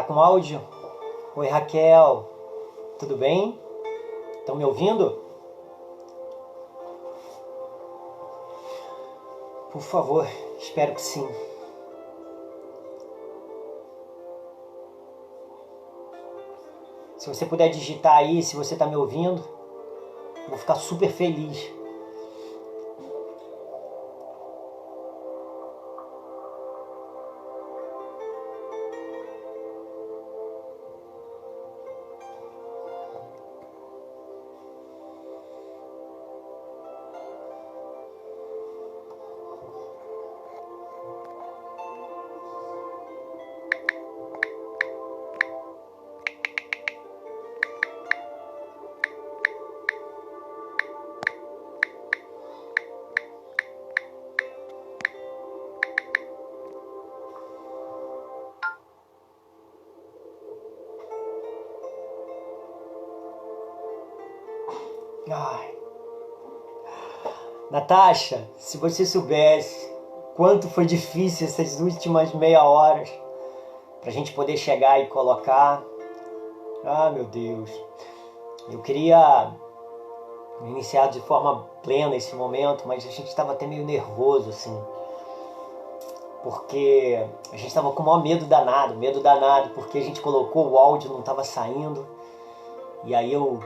Tá com áudio? Oi, Raquel. Tudo bem? Estão me ouvindo? Por favor, espero que sim. Se você puder digitar aí, se você está me ouvindo, eu vou ficar super feliz. Ai. Natasha, se você soubesse quanto foi difícil essas últimas meia horas pra gente poder chegar e colocar. Ah, meu Deus. Eu queria iniciar de forma plena esse momento, mas a gente estava até meio nervoso, assim. Porque a gente estava com o maior medo danado, porque a gente colocou o áudio, não estava saindo. E aí eu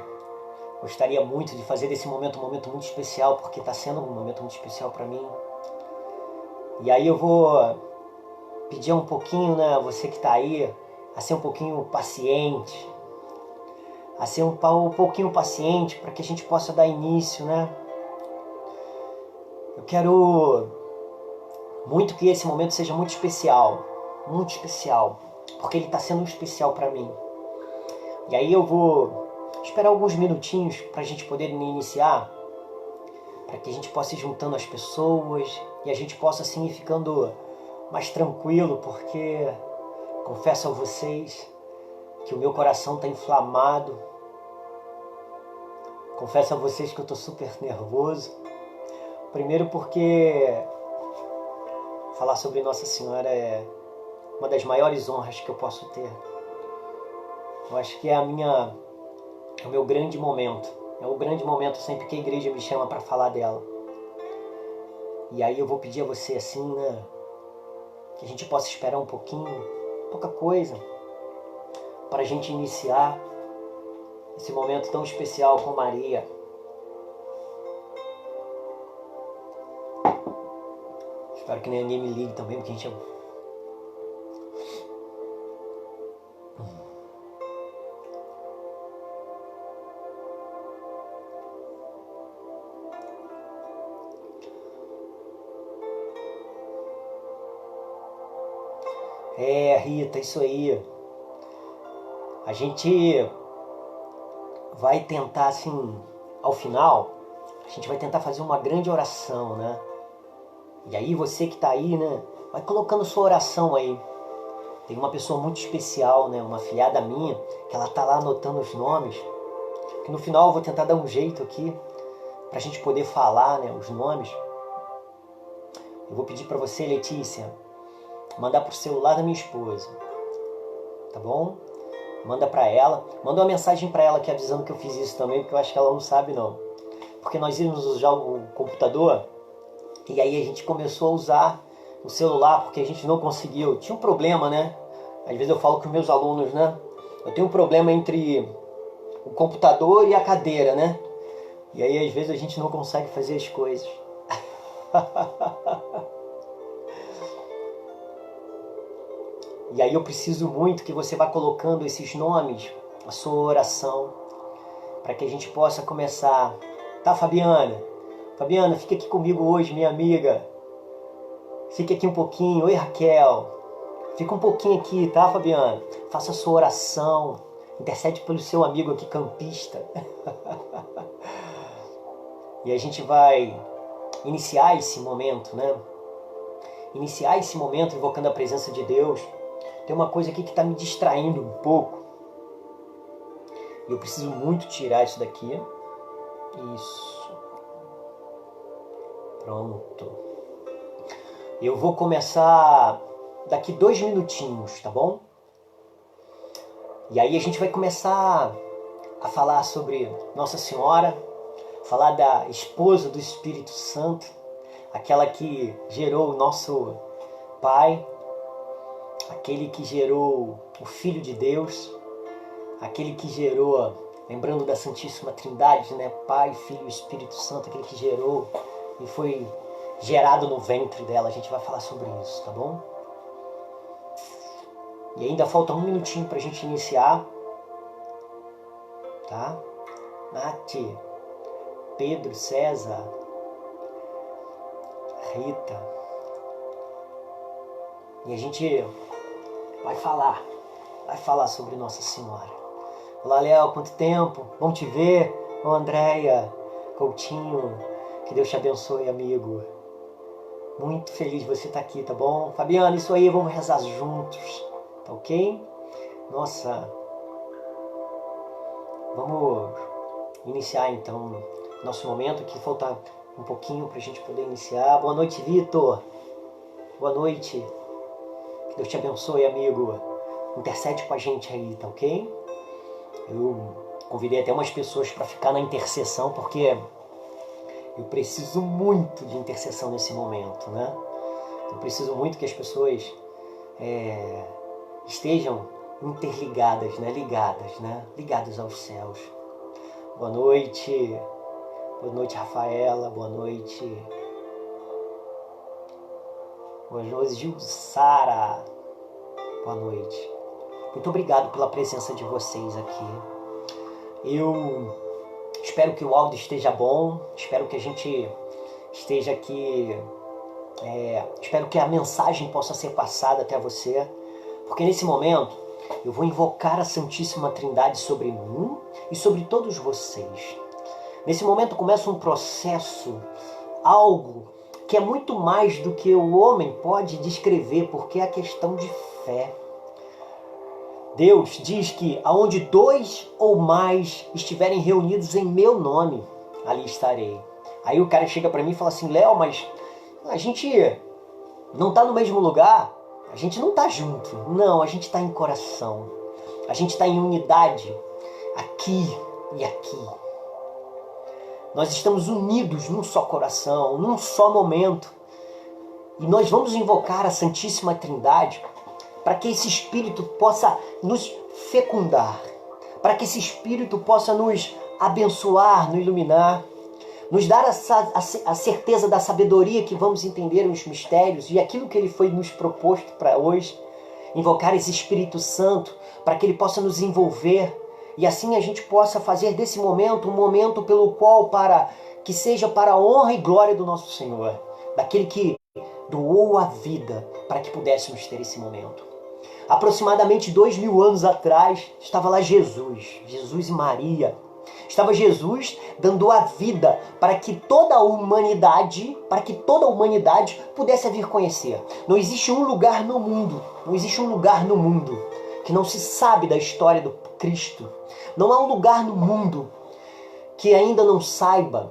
gostaria muito de fazer desse momento um momento muito especial, porque está sendo um momento muito especial para mim. E aí eu vou pedir um pouquinho, né, você que está aí, a ser um pouquinho paciente, para que a gente possa dar início, né? Eu quero muito que esse momento seja muito especial, porque ele está sendo especial para mim. E aí eu vou esperar alguns minutinhos para a gente poder iniciar, para que a gente possa ir juntando as pessoas e a gente possa assim ir ficando mais tranquilo, porque confesso a vocês que o meu coração está inflamado. Confesso a vocês que eu estou super nervoso. Primeiro porque falar sobre Nossa Senhora é uma das maiores honras que eu posso ter. Eu acho que é o meu grande momento. É o grande momento sempre que a igreja me chama para falar dela. E aí eu vou pedir a você assim, né, que a gente possa esperar um pouquinho, pouca coisa, para a gente iniciar esse momento tão especial com Maria. Espero que ninguém me ligue também, porque a gente Rita, isso aí. A gente vai tentar, assim, ao final, a gente vai tentar fazer uma grande oração, né? E aí você que tá aí, né, vai colocando sua oração aí. Tem uma pessoa muito especial, né, uma afilhada minha, que ela tá lá anotando os nomes, que no final eu vou tentar dar um jeito aqui, pra gente poder falar, né, os nomes. Eu vou pedir pra você, Letícia, mandar pro celular da minha esposa, tá bom? Manda pra ela, manda uma mensagem pra ela aqui avisando que eu fiz isso também, porque eu acho que ela não sabe não. Porque nós íamos usar o computador, e aí a gente começou a usar o celular, porque a gente não conseguiu. Tinha um problema, né? Às vezes eu falo com meus alunos, né? Eu tenho um problema entre o computador e a cadeira, né? E aí às vezes a gente não consegue fazer as coisas. E aí eu preciso muito que você vá colocando esses nomes, a sua oração, para que a gente possa começar. Tá, Fabiana? Fabiana, fica aqui comigo hoje, minha amiga. Fica aqui um pouquinho. Oi, Raquel. Fica um pouquinho aqui, tá, Fabiana? Faça a sua oração. Intercede pelo seu amigo aqui, campista. E a gente vai iniciar esse momento, né? Iniciar esse momento invocando a presença de Deus. Tem uma coisa aqui que está me distraindo um pouco. E eu preciso muito tirar isso daqui. Isso. Pronto. Eu vou começar daqui 2 minutinhos, tá bom? E aí a gente vai começar a falar sobre Nossa Senhora, falar da esposa do Espírito Santo, aquela que gerou o nosso Pai, aquele que gerou o Filho de Deus, aquele que gerou, lembrando da Santíssima Trindade, né? Pai, Filho e Espírito Santo, aquele que gerou e foi gerado no ventre dela. A gente vai falar sobre isso, tá bom? E ainda falta um minutinho pra gente iniciar, tá? Nath, Pedro, César, Rita. E a gente vai falar sobre Nossa Senhora. Olá, Léo, quanto tempo? Bom te ver. Ô, Andréia, Coutinho, que Deus te abençoe, amigo. Muito feliz de você estar aqui, tá bom? Fabiana, isso aí, vamos rezar juntos, tá ok? Nossa, vamos iniciar então nosso momento aqui, falta um pouquinho pra gente poder iniciar. Boa noite, Vitor. Boa noite. Que Deus te abençoe, amigo. Intercede com a gente aí, tá ok? Eu convidei até umas pessoas para ficar na intercessão, porque eu preciso muito de intercessão nesse momento, né? Eu preciso muito que as pessoas estejam interligadas, né? Ligadas aos céus. Boa noite, Rafaela. Boa noite, Jussara. Boa noite. Muito obrigado pela presença de vocês aqui. Eu espero que o áudio esteja bom, espero que a gente esteja aqui, espero que a mensagem possa ser passada até você, porque nesse momento eu vou invocar a Santíssima Trindade sobre mim e sobre todos vocês. Nesse momento começa um processo, algo que é muito mais do que o homem pode descrever, porque é a questão de fé. Deus diz que aonde 2 ou mais estiverem reunidos em meu nome, ali estarei. Aí o cara chega para mim e fala assim, Léo, mas a gente não está no mesmo lugar, a gente não está junto. Não, a gente está em coração, a gente está em unidade, aqui e aqui. Nós estamos unidos num só coração, num só momento. E nós vamos invocar a Santíssima Trindade para que esse Espírito possa nos fecundar, para que esse Espírito possa nos abençoar, nos iluminar, nos dar a certeza da sabedoria que vamos entender os mistérios e aquilo que Ele foi nos proposto para hoje. Invocar esse Espírito Santo para que Ele possa nos envolver e assim a gente possa fazer desse momento um momento pelo qual que seja para a honra e glória do nosso Senhor, daquele que doou a vida para que pudéssemos ter esse momento. Aproximadamente 2000 anos atrás, estava lá Jesus e Maria. Estava Jesus dando a vida para que toda a humanidade pudesse vir conhecer. Não existe um lugar no mundo que não se sabe da história do Cristo. Não há um lugar no mundo que ainda não saiba,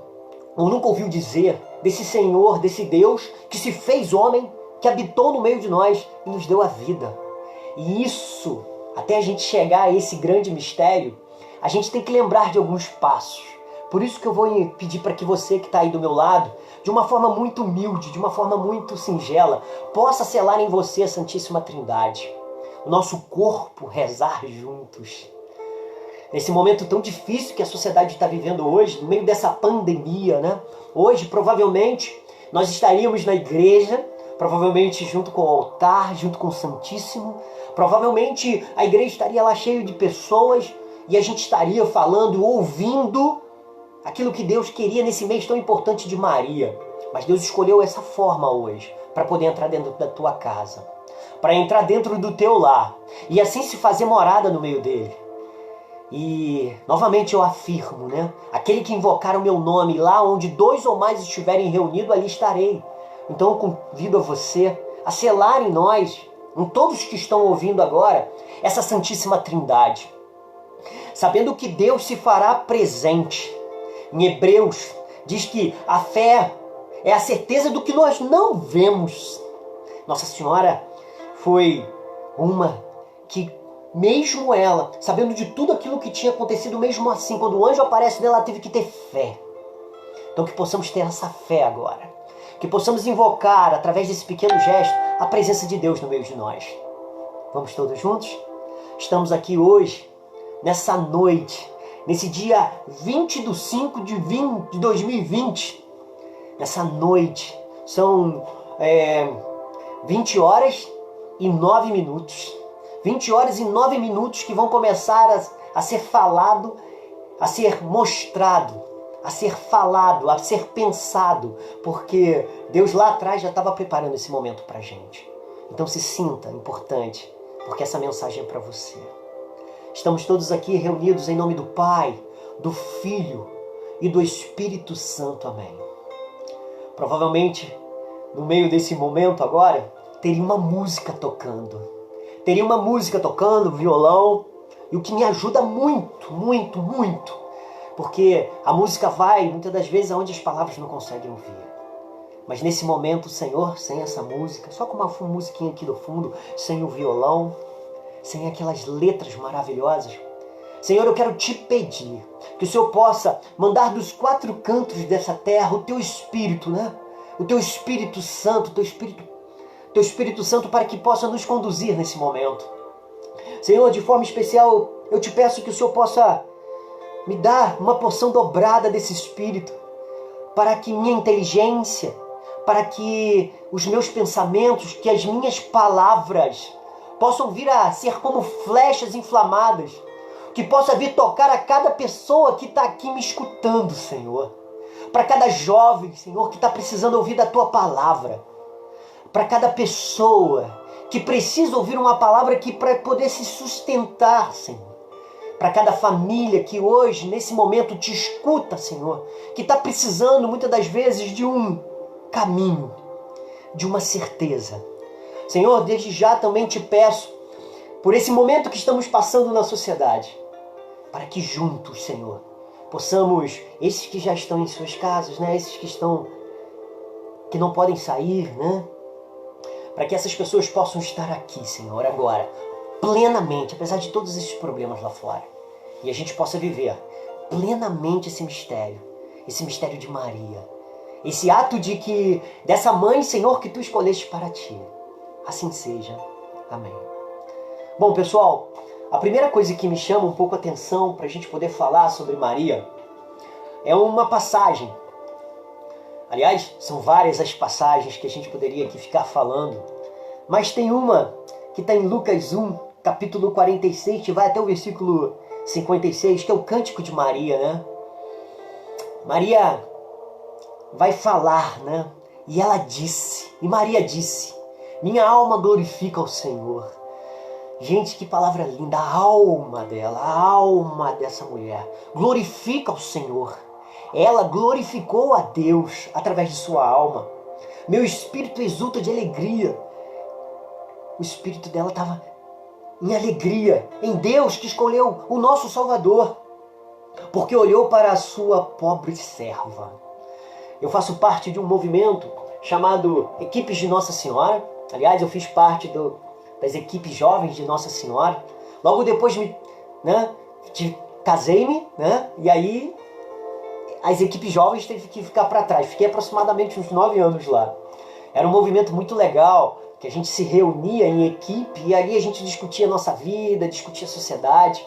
ou nunca ouviu dizer, desse Senhor, desse Deus que se fez homem, que habitou no meio de nós e nos deu a vida. E isso, até a gente chegar a esse grande mistério, a gente tem que lembrar de alguns passos. Por isso que eu vou pedir para que você que está aí do meu lado, de uma forma muito humilde, de uma forma muito singela, possa selar em você a Santíssima Trindade. O nosso corpo rezar juntos. Nesse momento tão difícil que a sociedade está vivendo hoje, no meio dessa pandemia, né? Hoje, provavelmente, nós estaríamos na igreja, provavelmente junto com o altar, junto com o Santíssimo. Provavelmente a igreja estaria lá cheia de pessoas e a gente estaria falando, ouvindo aquilo que Deus queria nesse mês tão importante de Maria. Mas Deus escolheu essa forma hoje para poder entrar dentro da tua casa, para entrar dentro do teu lar e assim se fazer morada no meio dele. E novamente eu afirmo, né? Aquele que invocar o meu nome lá onde 2 ou mais estiverem reunidos, ali estarei. Então eu convido a você a selar em nós, em todos que estão ouvindo agora, essa Santíssima Trindade. Sabendo que Deus se fará presente. Em Hebreus diz que a fé é a certeza do que nós não vemos. Nossa Senhora foi uma que mesmo ela, sabendo de tudo aquilo que tinha acontecido, mesmo assim, quando o anjo aparece nela, ela teve que ter fé. Então que possamos ter essa fé agora. Que possamos invocar, através desse pequeno gesto, a presença de Deus no meio de nós. Vamos todos juntos? Estamos aqui hoje, nessa noite, nesse dia 20/5/2020. Nessa noite, são 20 horas e 9 minutos. 20 horas e 9 minutos que vão começar a ser falado, a ser mostrado, a ser falado, a ser pensado, porque Deus lá atrás já estava preparando esse momento para a gente. Então se sinta importante, porque essa mensagem é para você. Estamos todos aqui reunidos em nome do Pai, do Filho e do Espírito Santo. Amém. Provavelmente, no meio desse momento agora, teria uma música tocando. Teria uma música tocando, violão, e o que me ajuda muito, muito, muito, porque a música vai, muitas das vezes, aonde as palavras não conseguem ouvir. Mas nesse momento, Senhor, sem essa música, só com uma musiquinha aqui do fundo, sem o violão, sem aquelas letras maravilhosas, Senhor, eu quero te pedir que o Senhor possa mandar dos 4 cantos dessa terra o teu Espírito, né? O teu Espírito Santo, teu Espírito Santo, para que possa nos conduzir nesse momento. Senhor, de forma especial, eu te peço que o Senhor possa me dar uma porção dobrada desse Espírito, para que minha inteligência, para que os meus pensamentos, que as minhas palavras possam vir a ser como flechas inflamadas, que possa vir tocar a cada pessoa que está aqui me escutando, Senhor. Para cada jovem, Senhor, que está precisando ouvir da Tua palavra. Para cada pessoa que precisa ouvir uma palavra que para poder se sustentar, Senhor. Para cada família que hoje, nesse momento, te escuta, Senhor. Que está precisando, muitas das vezes, de um caminho, de uma certeza. Senhor, desde já também te peço, por esse momento que estamos passando na sociedade, para que juntos, Senhor, possamos, esses que já estão em suas casas, né? Esses que não podem sair, né? Para que essas pessoas possam estar aqui, Senhor, agora, plenamente, apesar de todos esses problemas lá fora. E a gente possa viver plenamente esse mistério de Maria. Esse ato dessa mãe, Senhor, que Tu escolheste para Ti. Assim seja. Amém. Bom, pessoal, a primeira coisa que me chama um pouco a atenção para a gente poder falar sobre Maria é uma passagem. Aliás, são várias as passagens que a gente poderia aqui ficar falando, mas tem uma que está em Lucas 1, capítulo 46, que vai até o versículo 56, que é o Cântico de Maria, né? Maria vai falar, né? E Maria disse, minha alma glorifica ao Senhor. Gente, que palavra linda, a alma dela, a alma dessa mulher glorifica ao Senhor. Ela glorificou a Deus através de sua alma. Meu espírito exulta de alegria. O espírito dela estava em alegria, em Deus que escolheu o nosso Salvador, porque olhou para a sua pobre serva. Eu faço parte de um movimento chamado Equipes de Nossa Senhora. Aliás, eu fiz parte das equipes jovens de Nossa Senhora. Logo depois casei-me, né? E aí as equipes jovens teve que ficar para trás. Fiquei aproximadamente uns 9 anos lá. Era um movimento muito legal, que a gente se reunia em equipe e ali a gente discutia a nossa vida, discutia a sociedade,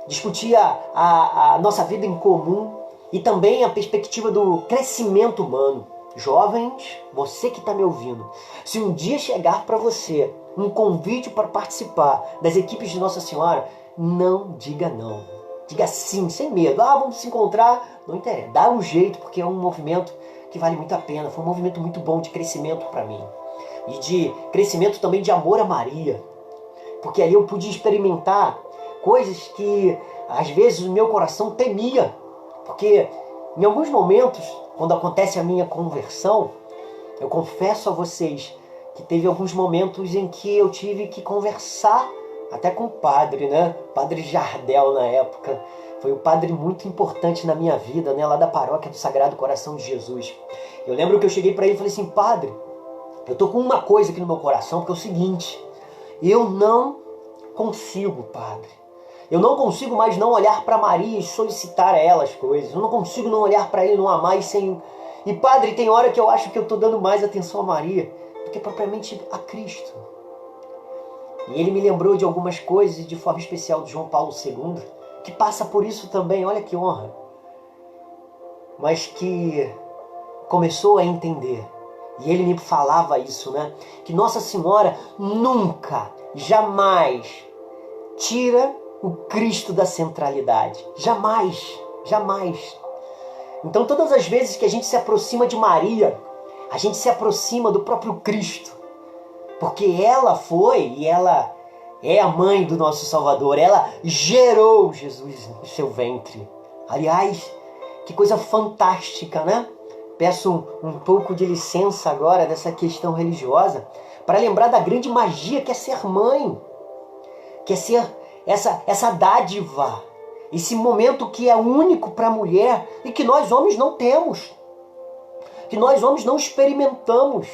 discutia a nossa vida em comum e também a perspectiva do crescimento humano. Jovens, você que está me ouvindo, se um dia chegar para você um convite para participar das equipes de Nossa Senhora, não diga não. Diga sim, sem medo. Vamos se encontrar, não interessa. Dá um jeito, porque é um movimento que vale muito a pena. Foi um movimento muito bom de crescimento para mim. E de crescimento também de amor a Maria. Porque ali eu pude experimentar coisas que às vezes o meu coração temia. Porque em alguns momentos, quando acontece a minha conversão, eu confesso a vocês que teve alguns momentos em que eu tive que conversar até com o padre, né? Padre Jardel na época. Foi um padre muito importante na minha vida, né? Lá da paróquia do Sagrado Coração de Jesus. Eu lembro que eu cheguei para ele e falei assim, padre, eu tô com uma coisa aqui no meu coração, porque é o seguinte, eu não consigo, Padre. Eu não consigo mais não olhar para Maria e solicitar a ela as coisas. Eu não consigo não olhar para ele, não amar e sem... E, Padre, tem hora que eu acho que eu estou dando mais atenção a Maria do que propriamente a Cristo. E ele me lembrou de algumas coisas, de forma especial, de João Paulo II, que passa por isso também, olha que honra. Mas que começou a entender. E ele me falava isso, né? Que Nossa Senhora nunca, jamais tira o Cristo da centralidade. Jamais, jamais. Então todas as vezes que a gente se aproxima de Maria, a gente se aproxima do próprio Cristo. Porque ela foi e ela é a mãe do nosso Salvador. Ela gerou Jesus no seu ventre. Aliás, que coisa fantástica, né? Peço um pouco de licença agora dessa questão religiosa para lembrar da grande magia que é ser mãe. Que é ser essa dádiva. Esse momento que é único para a mulher e que nós homens não temos. Que nós homens não experimentamos.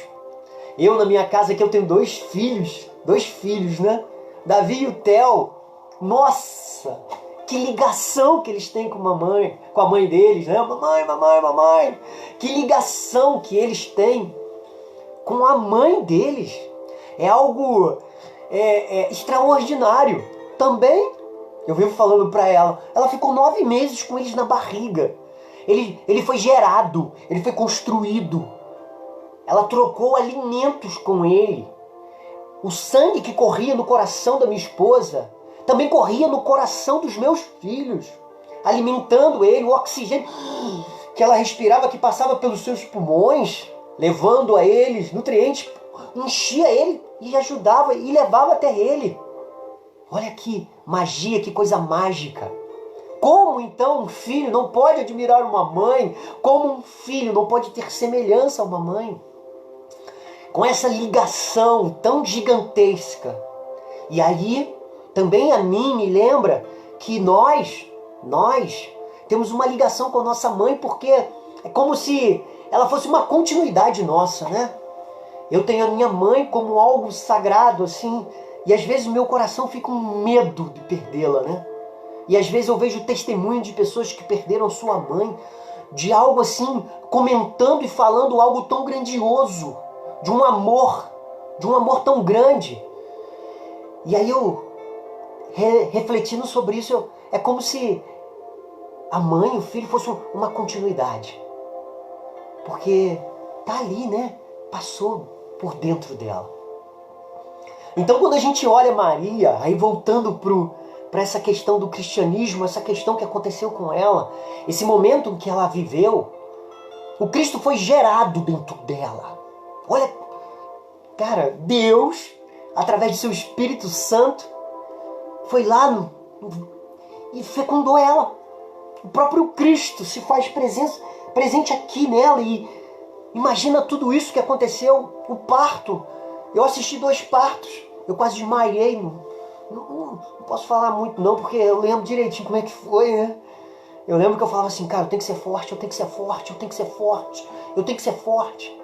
Eu, na minha casa, que eu tenho dois filhos, né? Davi e o Theo. Nossa, que ligação que eles têm com a mãe deles, né? Mamãe. Que ligação que eles têm com a mãe deles. É algo extraordinário. Também, eu vivo falando para ela, ela ficou 9 meses com eles na barriga. Ele foi gerado, ele foi construído. Ela trocou alimentos com ele. O sangue que corria no coração da minha esposa também corria no coração dos meus filhos, alimentando ele, o oxigênio que ela respirava, que passava pelos seus pulmões, levando a eles nutrientes, enchia ele e ajudava e levava até ele. Olha que magia, que coisa mágica. Como então um filho não pode admirar uma mãe? Como um filho não pode ter semelhança a uma mãe? Com essa ligação tão gigantesca. E aí, também a mim me lembra que nós temos uma ligação com a nossa mãe, porque é como se ela fosse uma continuidade nossa, né? Eu tenho a minha mãe como algo sagrado, assim, e às vezes o meu coração fica com medo de perdê-la, né? E às vezes eu vejo testemunho de pessoas que perderam sua mãe, de algo assim, comentando e falando algo tão grandioso, de um amor tão grande. E aí eu, refletindo sobre isso, é como se a mãe e o filho fossem uma continuidade. Porque tá ali, né? Passou por dentro dela. Então quando a gente olha Maria, aí voltando para essa questão do cristianismo, essa questão que aconteceu com ela, esse momento que ela viveu, o Cristo foi gerado dentro dela. Olha, cara, Deus, através de seu Espírito Santo, foi lá e fecundou ela. O próprio Cristo se faz presente aqui nela. E imagina tudo isso que aconteceu, o parto. Eu assisti 2 partos, eu quase desmaiei. Não posso falar muito não, porque eu lembro direitinho como é que foi, né? Eu lembro que eu falava assim, cara, eu tenho que ser forte, eu tenho que ser forte, eu tenho que ser forte, eu tenho que ser forte.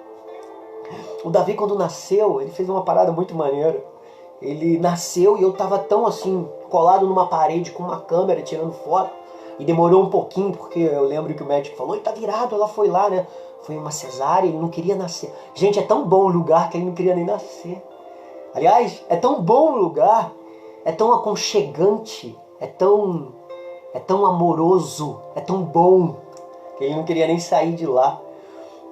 O Davi, quando nasceu, ele fez uma parada muito maneira. Ele nasceu e eu tava tão assim, colado numa parede com uma câmera, tirando foto. E demorou um pouquinho, porque eu lembro que o médico falou, ele tá virado, ela foi lá, né? Foi uma cesárea, ele não queria nascer. Gente, é tão bom o lugar que ele não queria nem nascer. Aliás, é tão bom o lugar, é tão aconchegante, é tão amoroso, é tão bom, que ele não queria nem sair de lá.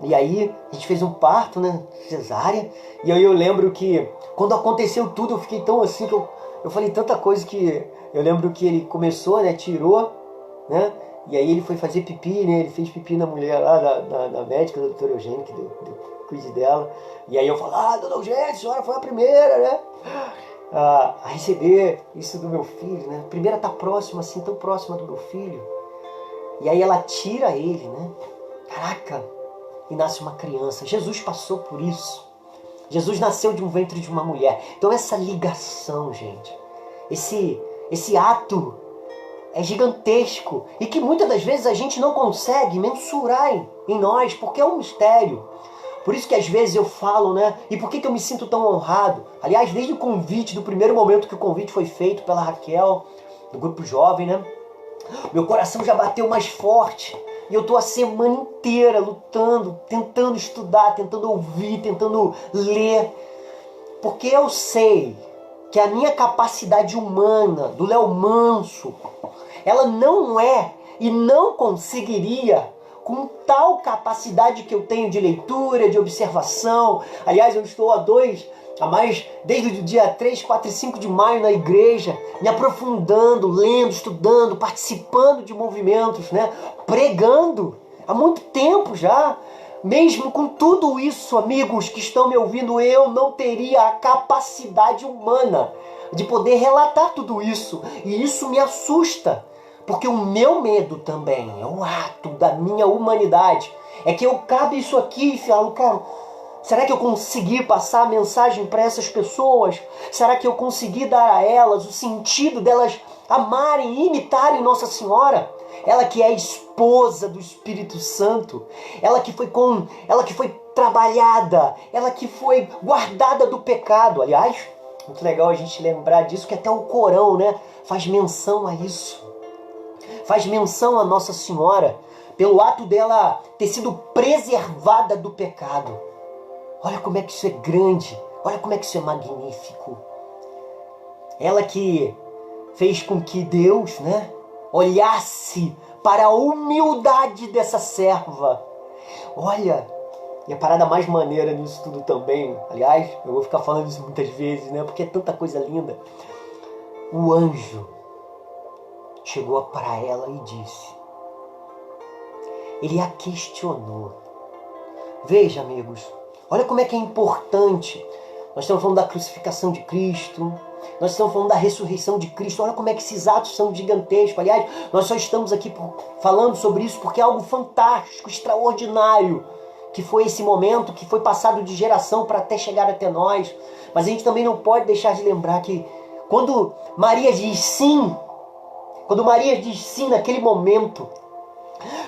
E aí, a gente fez um parto, né, cesárea, e aí eu lembro que, quando aconteceu tudo, eu fiquei tão assim, que eu falei tanta coisa que, eu lembro que ele começou, né, tirou, né, e aí ele foi fazer pipi, né, ele fez pipi na mulher lá, da médica, da doutora Eugênia, que cuide dela, e aí eu falo, dona Eugênia, a senhora foi a primeira, né, a receber isso do meu filho, né, a primeira tá próxima, assim, tão próxima do meu filho, e aí ela tira ele, né, caraca, e nasce uma criança. Jesus passou por isso. Jesus nasceu de um ventre de uma mulher. Então essa ligação, gente, esse ato é gigantesco e que muitas das vezes a gente não consegue mensurar em nós, porque é um mistério. Por isso que às vezes eu falo, né? E por que eu me sinto tão honrado? Aliás, desde o convite, do primeiro momento que o convite foi feito pela Raquel, do grupo jovem, né? Meu coração já bateu mais forte. E eu tô a semana inteira lutando, tentando estudar, tentando ouvir, tentando ler. Porque eu sei que a minha capacidade humana, do Léo Manso, ela não é e não conseguiria com tal capacidade que eu tenho de leitura, de observação. Aliás, eu estou desde o dia 3, 4 e 5 de maio na igreja, me aprofundando, lendo, estudando, participando de movimentos, né? Pregando há muito tempo já. Mesmo com tudo isso, amigos que estão me ouvindo, eu não teria a capacidade humana de poder relatar tudo isso. E isso me assusta, porque o meu medo também é um ato da minha humanidade. É que eu cabo isso aqui e falo, cara, será que eu consegui passar a mensagem para essas pessoas? Será que eu consegui dar a elas o sentido delas amarem e imitarem Nossa Senhora? Ela que é a esposa do Espírito Santo, ela que foi trabalhada, ela que foi guardada do pecado. Aliás, muito legal a gente lembrar disso, que até o Corão, né, faz menção a isso. Faz menção a Nossa Senhora pelo ato dela ter sido preservada do pecado. Olha como é que isso é grande, olha como é que isso é magnífico. Ela que fez com que Deus, né, olhasse para a humildade dessa serva. Olha, e a parada mais maneira nisso tudo também, aliás, eu vou ficar falando isso muitas vezes, né, porque é tanta coisa linda. O anjo chegou para ela e disse, ele a questionou. Veja, amigos, olha como é que é importante. Nós estamos falando da crucificação de Cristo, nós estamos falando da ressurreição de Cristo. Olha como é que esses atos são gigantescos. Aliás, nós só estamos aqui falando sobre isso porque é algo fantástico, extraordinário, que foi esse momento, que foi passado de geração para até chegar até nós. Mas a gente também não pode deixar de lembrar que quando Maria diz sim naquele momento,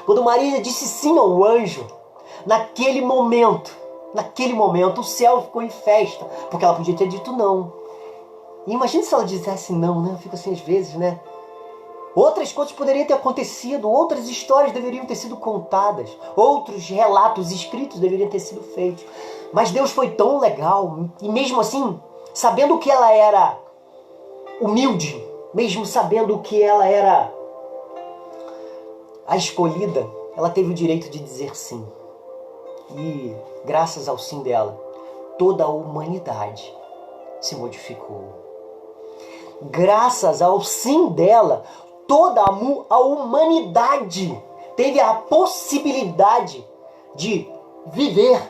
quando Maria disse sim ao anjo, naquele momento o céu ficou em festa, porque ela podia ter dito não. E imagina se ela dissesse não, né? Eu fico assim às vezes, né? Outras coisas poderiam ter acontecido, outras histórias deveriam ter sido contadas, outros relatos escritos deveriam ter sido feitos. Mas Deus foi tão legal, e mesmo assim, sabendo que ela era humilde, mesmo sabendo que ela era a escolhida, ela teve o direito de dizer sim. E graças ao sim dela, toda a humanidade se modificou. Graças ao sim dela, toda a humanidade teve a possibilidade de viver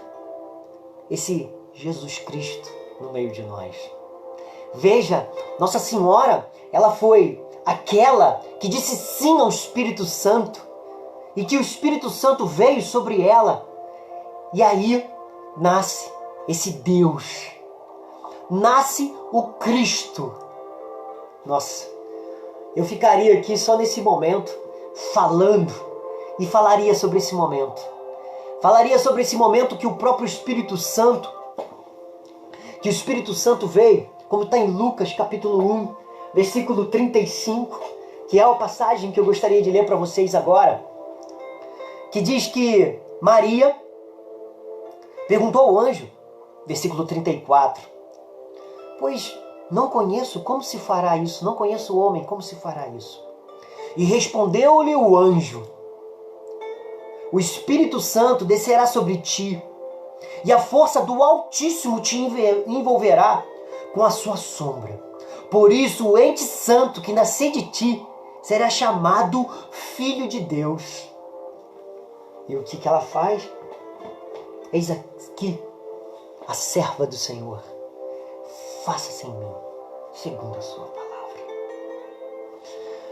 esse Jesus Cristo no meio de nós. Veja, Nossa Senhora, ela foi aquela que disse sim ao Espírito Santo e que o Espírito Santo veio sobre ela. E aí nasce esse Deus, nasce o Cristo. Nossa, eu ficaria aqui só nesse momento falando e falaria sobre esse momento. Falaria sobre esse momento que o próprio Espírito Santo, que o Espírito Santo veio, como está em Lucas capítulo 1, versículo 35, que é a passagem que eu gostaria de ler para vocês agora, que diz que Maria perguntou ao anjo, versículo 34, pois não conheço como se fará isso, não conheço o homem, como se fará isso? E respondeu-lhe o anjo, o Espírito Santo descerá sobre ti, e a força do Altíssimo te envolverá com a sua sombra. Por isso o ente santo que nascer de ti será chamado Filho de Deus. E o que ela faz? Eis aqui a serva do Senhor. Faça-se em mim, segundo a sua palavra.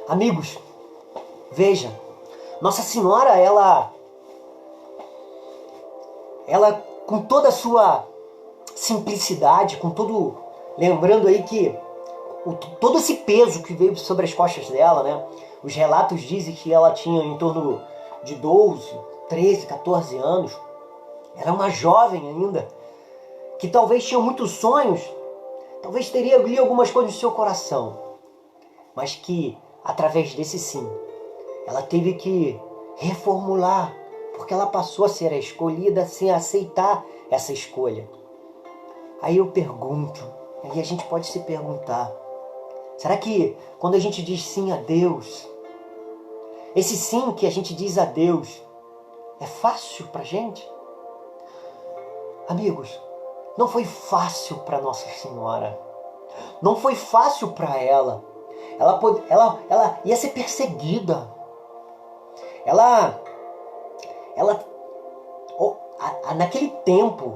Amigos, veja, Nossa Senhora, ela com toda a sua simplicidade, lembrando aí que todo esse peso que veio sobre as costas dela, né? Os relatos dizem que ela tinha em torno de 12, 13, 14 anos. Era uma jovem ainda, que talvez tinha muitos sonhos, talvez teria ali algumas coisas no seu coração, mas que, através desse sim, ela teve que reformular, porque ela passou a ser a escolhida sem aceitar essa escolha. Aí eu pergunto, e a gente pode se perguntar, será que quando a gente diz sim a Deus, esse sim que a gente diz a Deus, é fácil pra gente? Amigos, não foi fácil para Nossa Senhora. Não foi fácil para ela. Ela ia ser perseguida. Naquele tempo,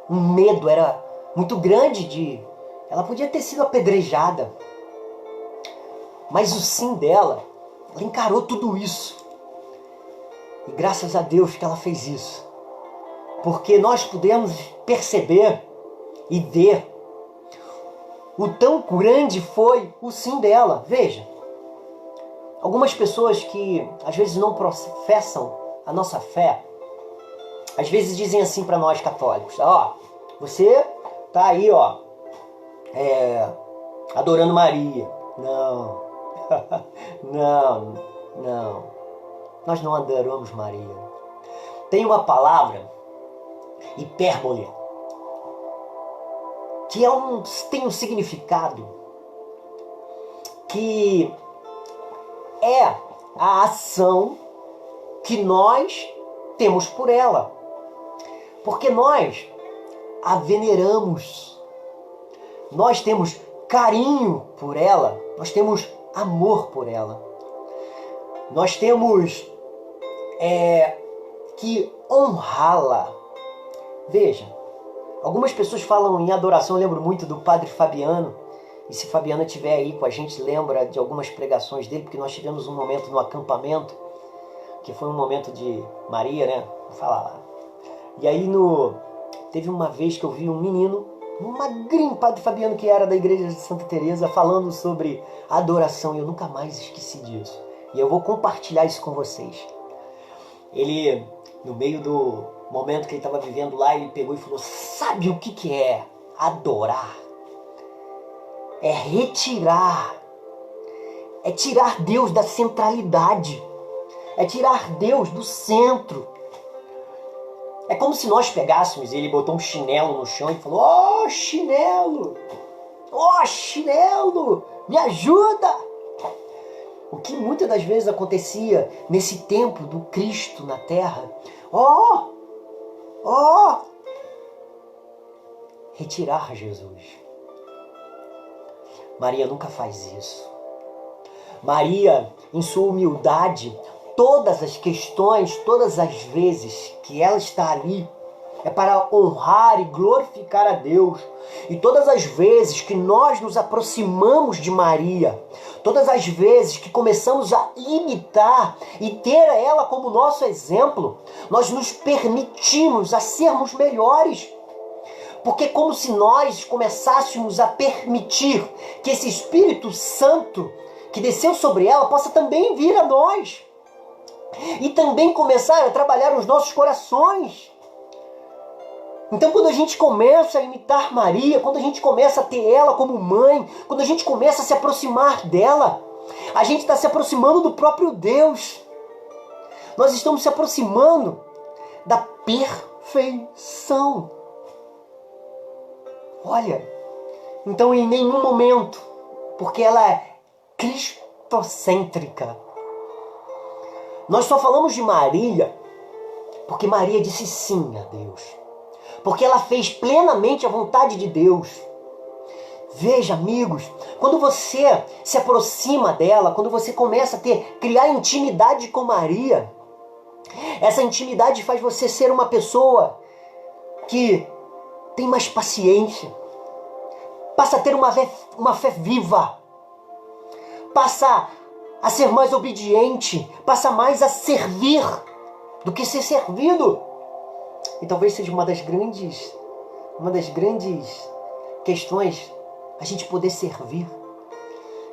o medo era muito grande ela podia ter sido apedrejada. Mas o sim dela, ela encarou tudo isso. E graças a Deus que ela fez isso. Porque nós pudemos perceber e ver o tão grande foi o sim dela. Veja, algumas pessoas que às vezes não professam a nossa fé, às vezes dizem assim para nós católicos, você tá aí, adorando Maria. Não, não, nós não adoramos Maria. Tem uma palavra, hipérbole, que tem um significado que é a ação que nós temos por ela. Porque nós a veneramos, nós temos carinho por ela, nós temos amor por ela. Nós temos que honrá-la. Veja, algumas pessoas falam em adoração, eu lembro muito do Padre Fabiano, e se Fabiano estiver aí com a gente, lembra de algumas pregações dele, porque nós tivemos um momento no acampamento, que foi um momento de Maria, né? Vou falar lá. E aí teve uma vez que eu vi um menino, um magrinho, Padre Fabiano, que era da igreja de Santa Teresa, falando sobre adoração, e eu nunca mais esqueci disso. E eu vou compartilhar isso com vocês. Ele, no meio do momento que ele estava vivendo lá, ele pegou e falou, sabe o que é adorar? É retirar, é tirar Deus da centralidade, é tirar Deus do centro. É como se nós pegássemos, ele botou um chinelo no chão e falou, chinelo, me ajuda. O que muitas das vezes acontecia nesse tempo do Cristo na terra, retirar Jesus. Maria nunca faz isso. Maria, em sua humildade, todas as questões, todas as vezes que ela está ali, é para honrar e glorificar a Deus. E todas as vezes que nós nos aproximamos de Maria, todas as vezes que começamos a imitar e ter ela como nosso exemplo, nós nos permitimos a sermos melhores. Porque é como se nós começássemos a permitir que esse Espírito Santo que desceu sobre ela possa também vir a nós. E também começar a trabalhar os nossos corações. Então quando a gente começa a imitar Maria, quando a gente começa a ter ela como mãe, quando a gente começa a se aproximar dela, a gente está se aproximando do próprio Deus. Nós estamos se aproximando da perfeição. Olha, então em nenhum momento, porque ela é cristocêntrica. Nós só falamos de Maria porque Maria disse sim a Deus. Porque ela fez plenamente a vontade de Deus. Veja, amigos, quando você se aproxima dela, quando você começa a criar intimidade com Maria, essa intimidade faz você ser uma pessoa que tem mais paciência, passa a ter uma fé viva, passa a ser mais obediente, passa mais a servir do que ser servido. E talvez seja uma das grandes questões a gente poder servir.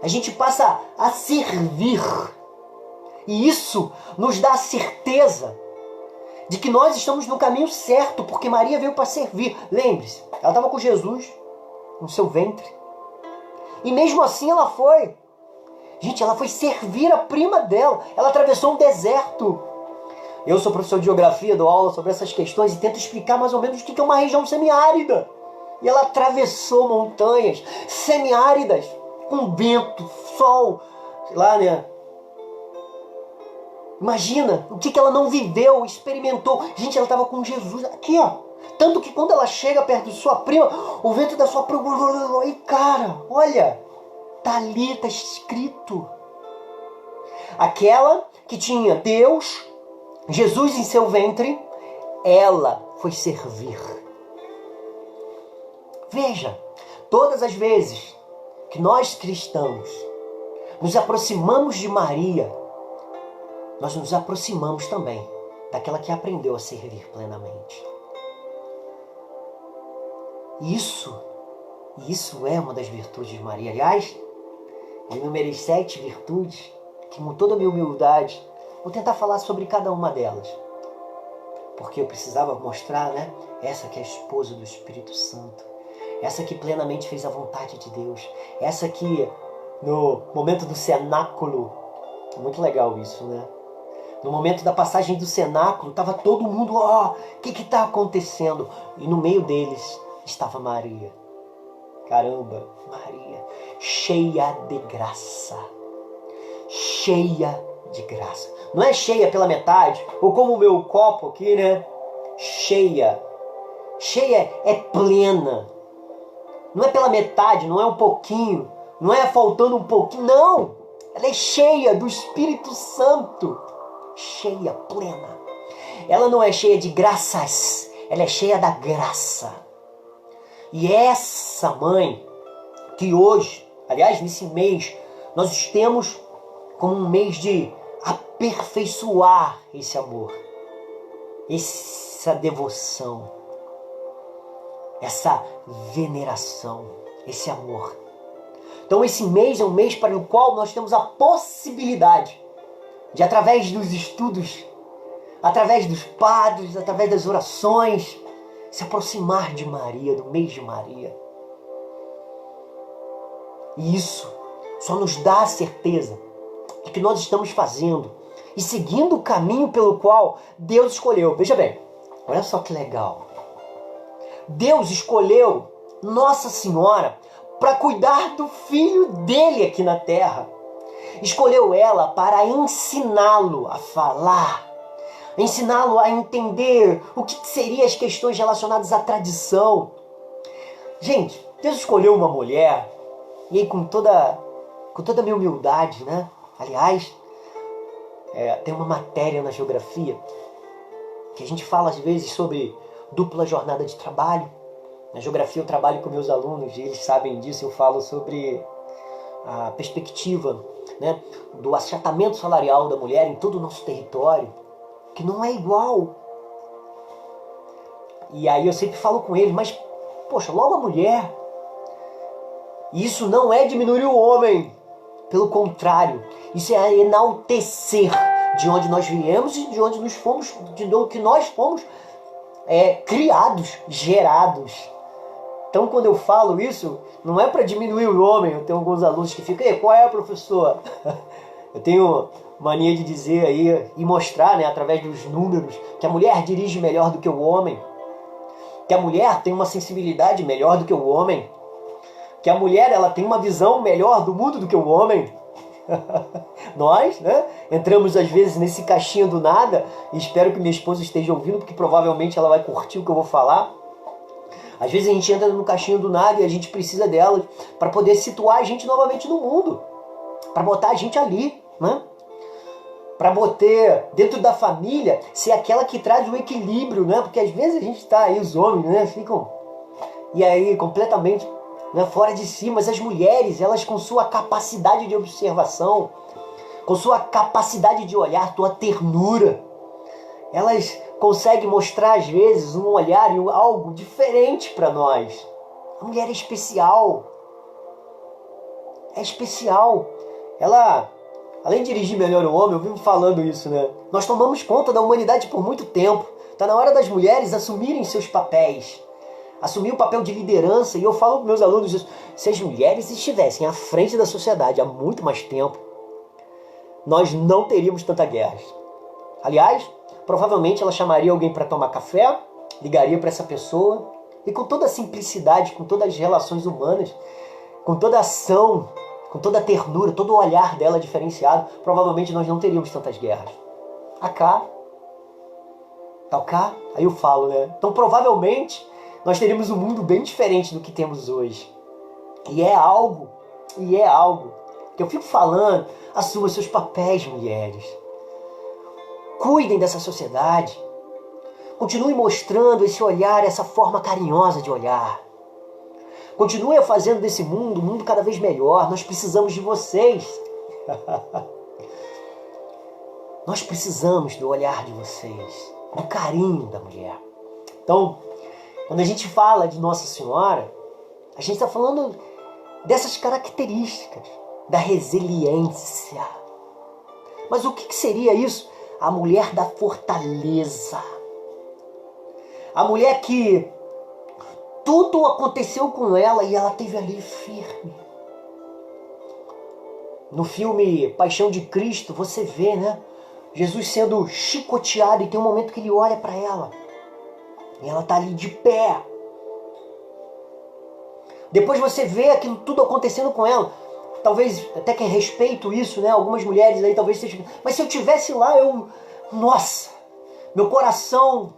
A gente passa a servir. E isso nos dá a certeza de que nós estamos no caminho certo, porque Maria veio para servir. Lembre-se, ela estava com Jesus no seu ventre. E mesmo assim ela foi. Gente, ela foi servir a prima dela. Ela atravessou um deserto. Eu sou professor de geografia, dou aula sobre essas questões e tento explicar mais ou menos o que é uma região semiárida. E ela atravessou montanhas semiáridas, com vento, sol, sei lá, né? Imagina o que ela não viveu, experimentou. Gente, ela estava com Jesus aqui, ó. Tanto que quando ela chega perto de sua prima, o vento da sua prima... E cara, olha, tá ali, tá escrito. Aquela que tinha Deus, Jesus em seu ventre, ela foi servir. Veja, todas as vezes que nós cristãos nos aproximamos de Maria, nós nos aproximamos também daquela que aprendeu a servir plenamente. Isso é uma das virtudes de Maria. Aliás, eu enumerei 7 virtudes que, com toda a minha humildade, vou tentar falar sobre cada uma delas. Porque eu precisava mostrar, né? Essa que é a esposa do Espírito Santo. Essa que plenamente fez a vontade de Deus. Essa que, no momento do cenáculo, muito legal isso, né? No momento da passagem do cenáculo, estava todo mundo, ó, o que está acontecendo? E no meio deles estava Maria. Caramba, Maria, cheia de graça. Cheia de graça. Não é cheia pela metade, ou como o meu copo aqui, né? Cheia. Cheia é plena. Não é pela metade, não é um pouquinho, não é faltando um pouquinho, não. Ela é cheia do Espírito Santo. Cheia, plena. Ela não é cheia de graças, ela é cheia da graça. E essa mãe, que hoje, aliás, nesse mês, nós temos como um mês de aperfeiçoar esse amor, essa devoção, essa veneração, esse amor. Então esse mês é um mês para o qual nós temos a possibilidade de, através dos estudos, através dos padres, através das orações, se aproximar de Maria, do mês de Maria. E isso só nos dá a certeza de que nós estamos fazendo e seguindo o caminho pelo qual Deus escolheu. Veja bem, olha só que legal. Deus escolheu Nossa Senhora para cuidar do filho dele aqui na terra. Escolheu ela para ensiná-lo a falar, ensiná-lo a entender o que seriam as questões relacionadas à tradição. Gente, Deus escolheu uma mulher, e aí com toda a minha humildade, né? Aliás, tem uma matéria na geografia que a gente fala às vezes sobre dupla jornada de trabalho. Na geografia eu trabalho com meus alunos e eles sabem disso. Eu falo sobre a perspectiva, né, do achatamento salarial da mulher em todo o nosso território, que não é igual. E aí eu sempre falo com eles, mas, poxa, logo a mulher. Isso não é diminuir o homem. Pelo contrário, isso é enaltecer de onde nós viemos e de onde nós fomos criados, gerados. Então, quando eu falo isso, não é para diminuir o homem. Eu tenho alguns alunos que ficam, qual é, professor? Eu tenho mania de dizer aí e mostrar, né, através dos números, que a mulher dirige melhor do que o homem, que a mulher tem uma sensibilidade melhor do que o homem, que a mulher ela tem uma visão melhor do mundo do que o homem. Nós, né, entramos às vezes nesse caixinho do nada, e espero que minha esposa esteja ouvindo, porque provavelmente ela vai curtir o que eu vou falar. Às vezes a gente entra no caixinho do nada e a gente precisa delas para poder situar a gente novamente no mundo, para botar a gente ali, né? Para botar dentro da família, ser aquela que traz o equilíbrio, né? Porque às vezes a gente está aí, os homens, né, ficam e aí completamente, né, fora de si, mas as mulheres, elas com sua capacidade de observação, com sua capacidade de olhar, sua ternura, elas conseguem mostrar às vezes um olhar e algo diferente para nós. A mulher é especial. É especial. Ela, além de dirigir melhor o homem, eu vivo falando isso, né? Nós tomamos conta da humanidade por muito tempo. Está na hora das mulheres assumirem seus papéis. Assumir o papel de liderança. E eu falo para meus alunos isso. Se as mulheres estivessem à frente da sociedade há muito mais tempo, nós não teríamos tanta guerra. Aliás, provavelmente ela chamaria alguém para tomar café, ligaria para essa pessoa, e com toda a simplicidade, com todas as relações humanas, com toda a ação, com toda a ternura, todo o olhar dela diferenciado, provavelmente nós não teríamos tantas guerras. Cá, tal cá, aí eu falo, né? Então provavelmente nós teríamos um mundo bem diferente do que temos hoje. E é algo que eu fico falando, assuma seus papéis, mulheres. Cuidem dessa sociedade. Continue mostrando esse olhar, essa forma carinhosa de olhar. Continue fazendo desse mundo um mundo cada vez melhor. Nós precisamos de vocês. Nós precisamos do olhar de vocês, do carinho da mulher. Então, quando a gente fala de Nossa Senhora, a gente está falando dessas características, da resiliência. Mas o que seria isso? A mulher da fortaleza. A mulher que tudo aconteceu com ela e ela esteve ali firme. No filme Paixão de Cristo, você vê, né? Jesus sendo chicoteado e tem um momento que ele olha para ela. E ela está ali de pé. Depois você vê aquilo tudo acontecendo com ela. Talvez até que respeito isso, né? Algumas mulheres aí talvez estejam... Mas se eu tivesse lá, nossa, meu coração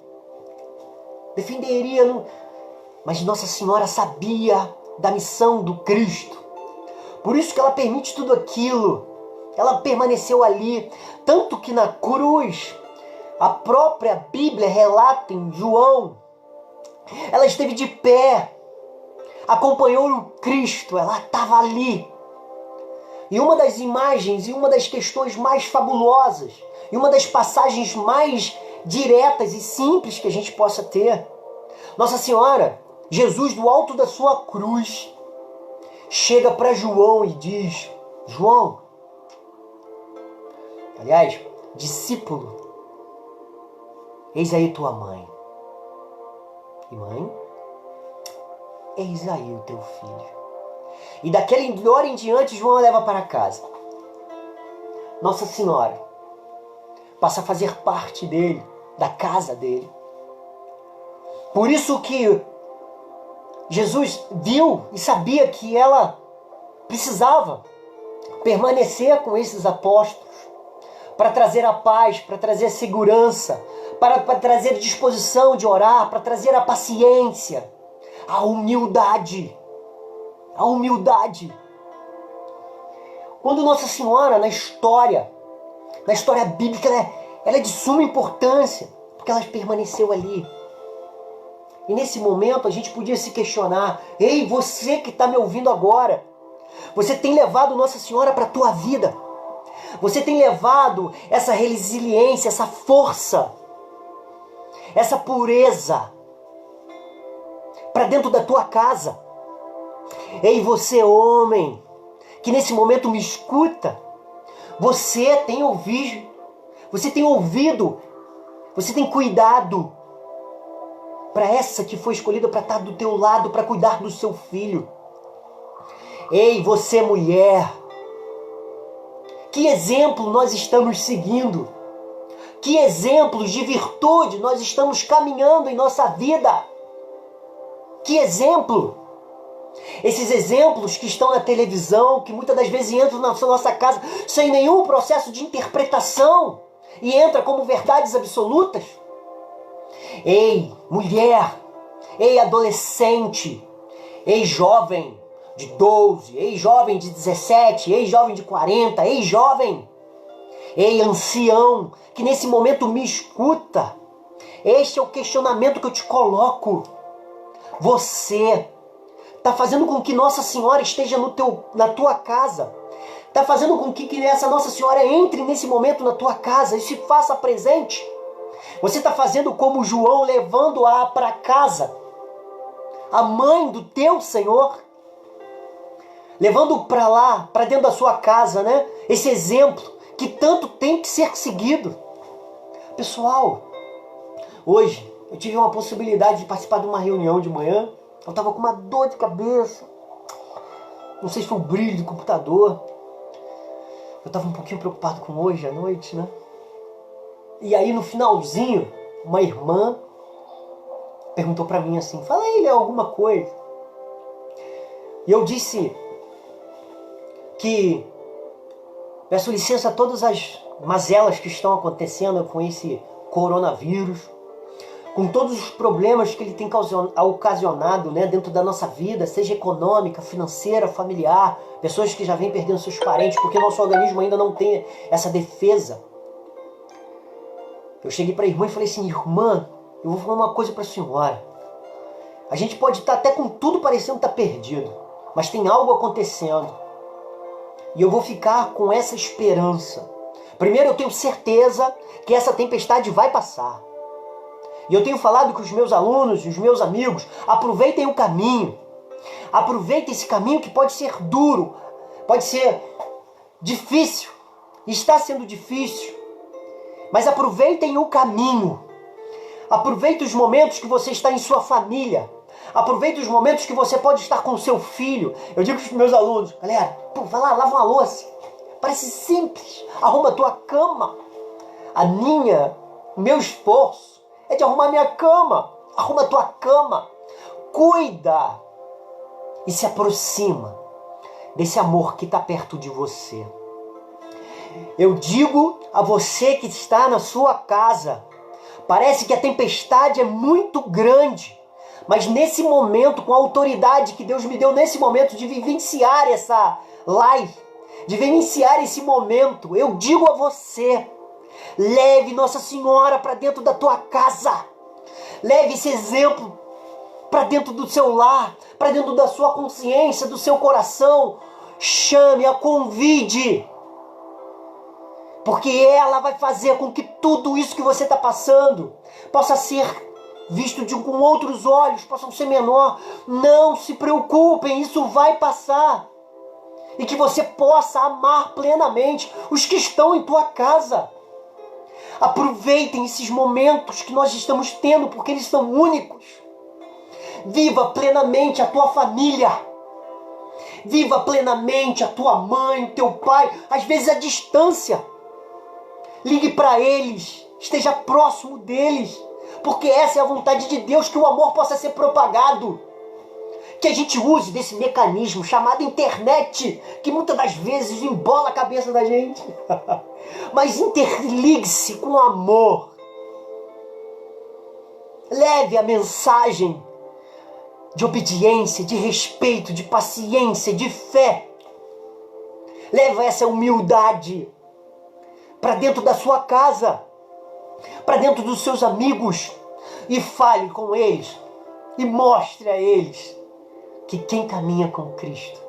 defenderia. Mas Nossa Senhora sabia da missão do Cristo. Por isso que ela permite tudo aquilo. Ela permaneceu ali. Tanto que na cruz, a própria Bíblia relata em João, ela esteve de pé, acompanhou o Cristo, ela estava ali. E uma das imagens e uma das questões mais fabulosas, e uma das passagens mais diretas e simples que a gente possa ter, Nossa Senhora, Jesus do alto da sua cruz, chega para João e diz: João, aliás, discípulo, eis aí tua mãe. E mãe, eis aí o teu filho. E daquele hora em diante, João a leva para casa. Nossa Senhora passa a fazer parte dele, da casa dele. Por isso que Jesus viu e sabia que ela precisava permanecer com esses apóstolos para trazer a paz, para trazer a segurança, para trazer a disposição de orar, para trazer a paciência, a humildade. A humildade. Quando Nossa Senhora, na história bíblica, ela é de suma importância, porque ela permaneceu ali. E nesse momento a gente podia se questionar: ei, você que está me ouvindo agora, você tem levado Nossa Senhora para a tua vida? Você tem levado essa resiliência, essa força, essa pureza para dentro da tua casa? Ei, você homem, que nesse momento me escuta, você tem ouvido, você tem cuidado para essa que foi escolhida para estar do teu lado, para cuidar do seu filho. Ei, você mulher, que exemplo nós estamos seguindo? Que exemplos de virtude nós estamos caminhando em nossa vida? Que exemplo! Esses exemplos que estão na televisão, que muitas das vezes entram na nossa casa sem nenhum processo de interpretação e entra como verdades absolutas. Ei, mulher, ei, adolescente, ei, jovem de 12, ei, jovem de 17, ei, jovem de 40, ei, jovem, ei, ancião, que nesse momento me escuta. Este é o questionamento que eu te coloco. Você está fazendo com que Nossa Senhora esteja na tua casa. Está fazendo com que essa Nossa Senhora entre nesse momento na tua casa e se faça presente. Você está fazendo como João, levando-a para casa. A mãe do teu Senhor. Levando para lá, para dentro da sua casa, né? Esse exemplo que tanto tem que ser seguido. Pessoal, Hoje, eu tive uma possibilidade de participar de uma reunião de manhã. Eu estava com uma dor de cabeça. Não sei se foi o brilho do computador. Eu estava um pouquinho preocupado com hoje à noite, né? E aí no finalzinho, uma irmã perguntou para mim assim, fala aí, Léo, alguma coisa. E eu disse que peço licença a todas as mazelas que estão acontecendo com esse coronavírus, com todos os problemas que ele tem ocasionado, né, dentro da nossa vida, seja econômica, financeira, familiar, pessoas que já vêm perdendo seus parentes, porque nosso organismo ainda não tem essa defesa. Eu cheguei para a irmã e falei assim, irmã, eu vou falar uma coisa para a senhora. A gente pode estar até com tudo parecendo estar perdido, mas tem algo acontecendo. E eu vou ficar com essa esperança. Primeiro, eu tenho certeza que essa tempestade vai passar. E eu tenho falado com os meus alunos e os meus amigos, aproveitem o caminho. Aproveitem esse caminho que pode ser duro, pode ser difícil, está sendo difícil. Mas aproveitem o caminho. Aproveitem os momentos que você está em sua família. Aproveitem os momentos que você pode estar com o seu filho. Eu digo para os meus alunos, galera, vai lá, lava uma louça. Parece simples. Arruma a tua cama. O meu esforço é de arrumar minha cama. Arruma a tua cama. Cuida. E se aproxima desse amor que está perto de você. Eu digo a você que está na sua casa, parece que a tempestade é muito grande, mas nesse momento, com a autoridade que Deus me deu nesse momento de vivenciar essa live, de vivenciar esse momento, eu digo a você, leve Nossa Senhora para dentro da tua casa, leve esse exemplo para dentro do seu lar, para dentro da sua consciência, do seu coração, chame-a, convide, porque ela vai fazer com que tudo isso que você está passando possa ser visto com outros olhos, possa ser menor. Não se preocupem, isso vai passar. E que você possa amar plenamente os que estão em tua casa. Aproveitem esses momentos que nós estamos tendo, porque eles são únicos. Viva plenamente a tua família. Viva plenamente a tua mãe, o teu pai, às vezes à distância. Ligue para eles, esteja próximo deles, porque essa é a vontade de Deus, que o amor possa ser propagado. Que a gente use desse mecanismo chamado internet, que muitas das vezes embola a cabeça da gente. Mas interligue-se com amor. Leve a mensagem de obediência, de respeito, de paciência, de fé. Leve essa humildade para dentro da sua casa, para dentro dos seus amigos, e fale com eles, e mostre a eles que quem caminha com Cristo,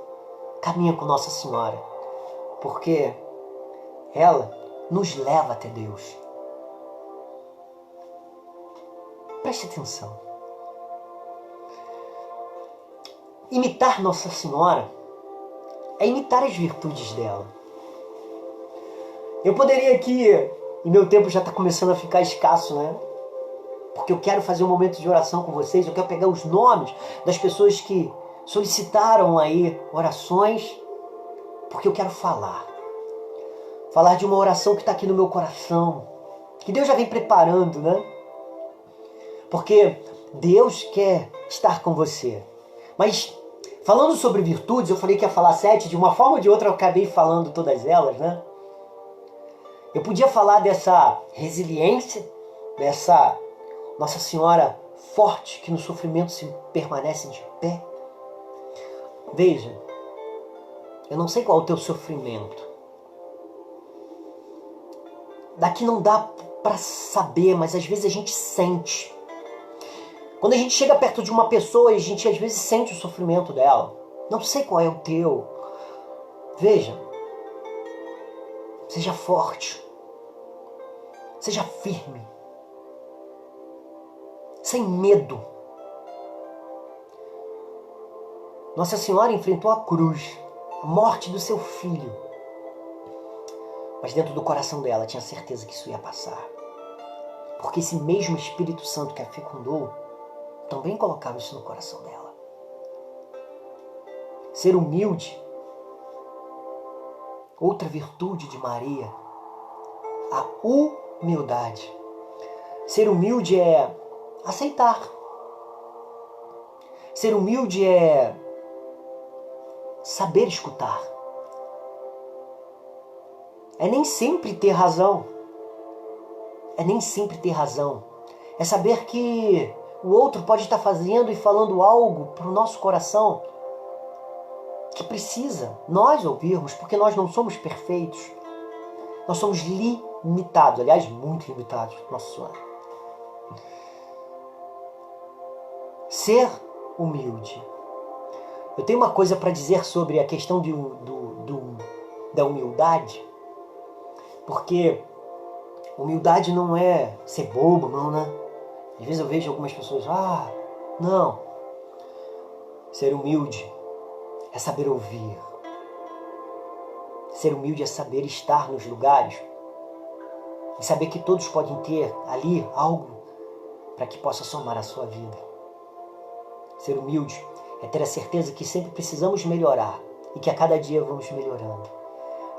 caminha com Nossa Senhora, porque ela nos leva até Deus. Preste atenção. Imitar Nossa Senhora é imitar as virtudes dela. Eu poderia aqui, e meu tempo já está começando a ficar escasso, né? Porque eu quero fazer um momento de oração com vocês, eu quero pegar os nomes das pessoas que solicitaram aí orações, porque eu quero falar de uma oração que está aqui no meu coração, que Deus já vem preparando, né? Porque Deus quer estar com você. Mas falando sobre virtudes, eu falei que ia falar 7, de uma forma ou de outra eu acabei falando todas elas, né? Eu podia falar dessa resiliência, dessa Nossa Senhora forte que no sofrimento se permanece de pé. Veja, eu não sei qual é o teu sofrimento. Daqui não dá para saber, mas às vezes a gente sente. Quando a gente chega perto de uma pessoa, a gente às vezes sente o sofrimento dela. Não sei qual é o teu. Veja, seja forte. Seja firme. Sem medo. Nossa Senhora enfrentou a cruz, a morte do seu filho. Mas dentro do coração dela tinha certeza que isso ia passar. Porque esse mesmo Espírito Santo que a fecundou também colocava isso no coração dela. Ser humilde, outra virtude de Maria, a humildade. Ser humilde é aceitar. Ser humilde é saber escutar. É nem sempre ter razão. É nem sempre ter razão. É saber que o outro pode estar fazendo e falando algo para o nosso coração que precisa nós ouvirmos, porque nós não somos perfeitos. Nós somos limitados, aliás, muito limitados, Nossa Senhora. Ser humilde. Eu tenho uma coisa para dizer sobre a questão da humildade, porque humildade não é ser bobo, não, né? Às vezes eu vejo algumas pessoas, não. Ser humilde é saber ouvir. Ser humilde é saber estar nos lugares e saber que todos podem ter ali algo para que possa somar a sua vida. Ser humilde é ter a certeza que sempre precisamos melhorar e que a cada dia vamos melhorando.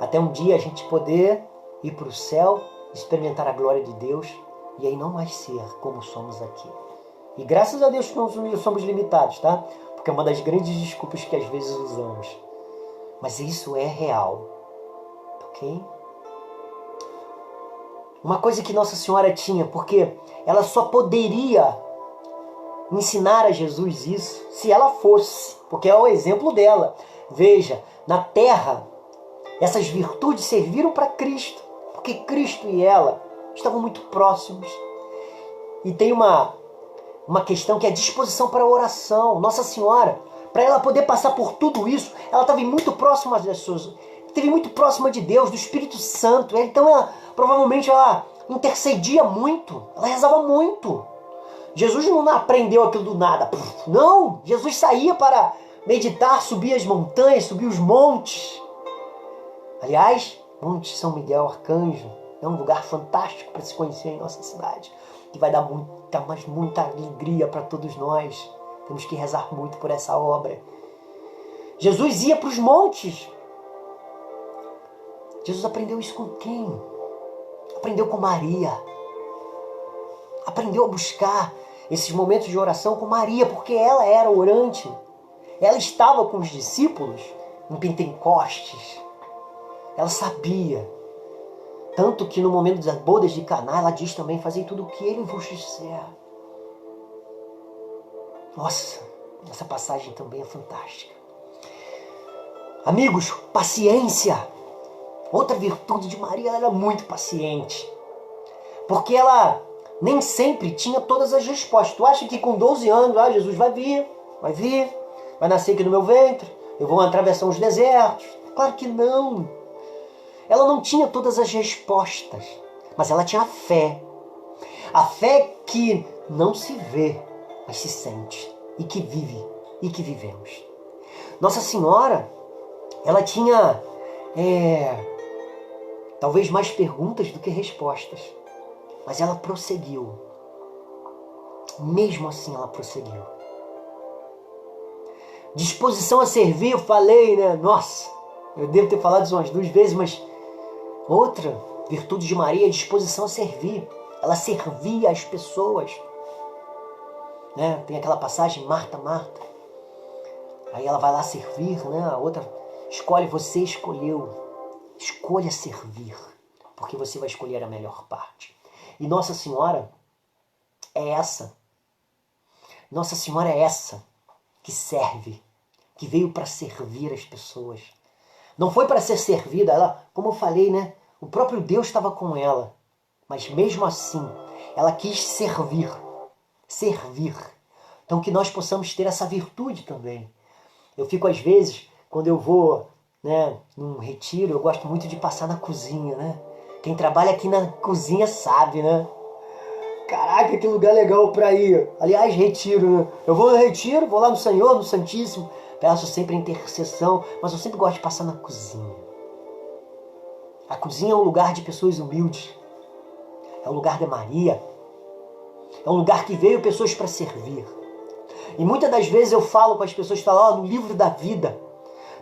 Até um dia a gente poder ir para o céu, experimentar a glória de Deus e aí não mais ser como somos aqui. E graças a Deus que nós somos limitados, tá? Porque é uma das grandes desculpas que às vezes usamos. Mas isso é real, ok? Uma coisa que Nossa Senhora tinha, porque ela só poderia ensinar a Jesus isso se ela fosse, porque é o exemplo dela. Veja, na terra, essas virtudes serviram para Cristo, porque Cristo e ela estavam muito próximos. E tem uma questão que é a disposição para a oração. Nossa Senhora, para ela poder passar por tudo isso, ela estava muito próxima das pessoas, esteve muito próxima de Deus, do Espírito Santo. Então provavelmente ela intercedia muito, ela rezava muito. Jesus não aprendeu aquilo do nada. Não, Jesus saía para meditar, subir as montanhas, subir os montes. Aliás, Monte São Miguel Arcanjo é um lugar fantástico para se conhecer em nossa cidade, que vai dar muita alegria para todos nós. Temos que rezar muito por essa obra. Jesus ia para os montes. Jesus aprendeu isso com quem? Aprendeu com Maria. Aprendeu a buscar esses momentos de oração com Maria, porque ela era orante. Ela estava com os discípulos em Pentecostes. Ela sabia. Tanto que no momento das bodas de Caná, ela diz também, fazei tudo o que ele vos disser. Nossa, essa passagem também é fantástica. Amigos, paciência. Outra virtude de Maria, ela era muito paciente. Porque ela nem sempre tinha todas as respostas. Tu acha que com 12 anos, Jesus vai vir, vai nascer aqui no meu ventre, eu vou atravessar os desertos? Claro que não. Ela não tinha todas as respostas, mas ela tinha a fé. A fé que não se vê, mas se sente, e que vive, e que vivemos. Nossa Senhora, ela tinha talvez mais perguntas do que respostas, mas ela prosseguiu. Mesmo assim ela prosseguiu. Disposição a servir, eu falei, né? Nossa, eu devo ter falado isso umas 2 vezes, mas outra virtude de Maria é a disposição a servir. Ela servia as pessoas. Né? Tem aquela passagem, Marta, Marta. Aí ela vai lá servir, né? A outra escolhe, você escolheu. Escolha servir, porque você vai escolher a melhor parte. E Nossa Senhora é essa. Nossa Senhora é essa que serve, que veio para servir as pessoas. Não foi para ser servida, ela, como eu falei, né? O próprio Deus estava com ela. Mas mesmo assim, ela quis servir. Servir. Então que nós possamos ter essa virtude também. Eu fico às vezes, quando eu vou, né, num retiro, eu gosto muito de passar na cozinha, né? Quem trabalha aqui na cozinha sabe, né? Caraca, que lugar legal para ir. Aliás, retiro, né? Eu vou no retiro, vou lá no Senhor, no Santíssimo. Peço sempre a intercessão, mas eu sempre gosto de passar na cozinha. A cozinha é um lugar de pessoas humildes. É o lugar da Maria. É um lugar que veio pessoas para servir. E muitas das vezes eu falo com as pessoas que estão lá no livro da vida.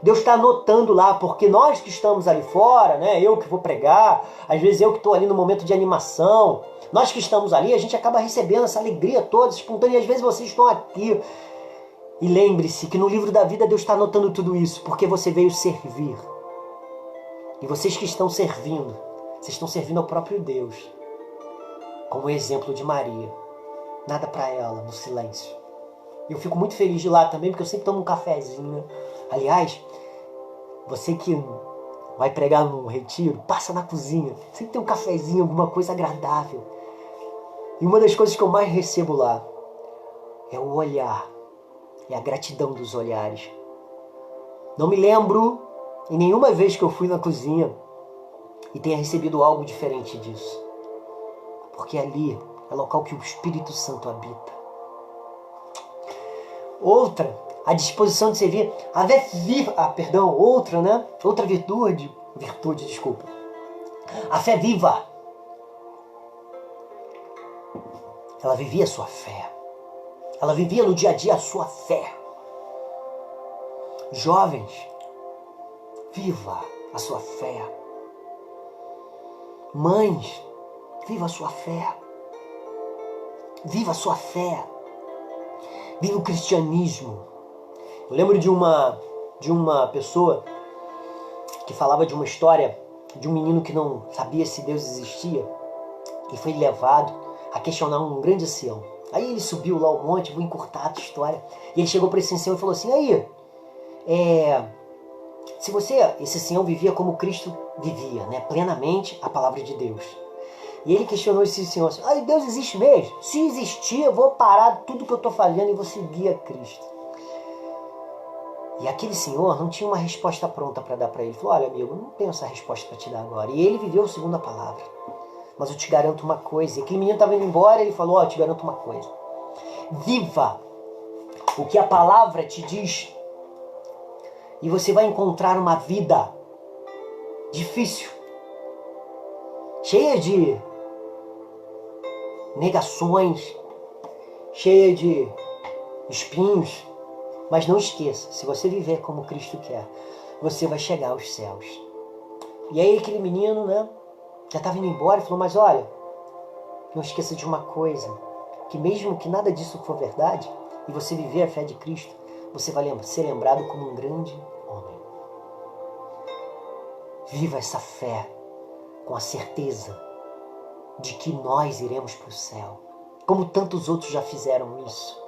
Deus está anotando lá, porque nós que estamos ali fora, né? Eu que vou pregar, às vezes eu que estou ali no momento de animação, nós que estamos ali, a gente acaba recebendo essa alegria toda, espontânea, e às vezes vocês estão aqui. E lembre-se que no livro da vida Deus está anotando tudo isso, porque você veio servir. E vocês que estão servindo, vocês estão servindo ao próprio Deus. Como o exemplo de Maria. Nada para ela, no silêncio. Eu fico muito feliz de ir lá também, porque eu sempre tomo um cafezinho. Aliás, você que vai pregar no retiro, passa na cozinha. Sempre tem um cafezinho, alguma coisa agradável. E uma das coisas que eu mais recebo lá é o olhar. É a gratidão dos olhares. Não me lembro em nenhuma vez que eu fui na cozinha e tenha recebido algo diferente disso. Porque ali é local que o Espírito Santo habita. Outra, a disposição de servir. Outra, né? Outra virtude, desculpa. A fé viva. Ela vivia a sua fé. Ela vivia no dia a dia a sua fé. Jovens, viva a sua fé. Mães, viva a sua fé. Viva a sua fé. Viva o cristianismo. Eu lembro de uma pessoa que falava de uma história de um menino que não sabia se Deus existia e foi levado a questionar um grande ancião. Aí ele subiu lá o monte, vou encurtar a história, e ele chegou para esse ancião e falou assim: aí, esse ancião vivia como Cristo vivia, né, plenamente a palavra de Deus. E ele questionou esse senhor assim: Deus existe mesmo? Se existir, eu vou parar tudo que eu estou fazendo e vou seguir a Cristo. E aquele senhor não tinha uma resposta pronta para dar para ele. Ele falou: olha, amigo, eu não tenho essa resposta para te dar agora. E ele viveu segundo a palavra. Mas eu te garanto uma coisa. E aquele menino estava indo embora e ele falou: eu te garanto uma coisa. Viva o que a palavra te diz. E você vai encontrar uma vida difícil, cheia de negações, cheia de espinhos. Mas não esqueça, se você viver como Cristo quer, você vai chegar aos céus. E aí aquele menino, né, já estava indo embora e falou: mas olha, não esqueça de uma coisa, que mesmo que nada disso for verdade, e você viver a fé de Cristo, você vai ser lembrado como um grande homem. Viva essa fé com a certeza de que nós iremos para o céu, como tantos outros já fizeram isso.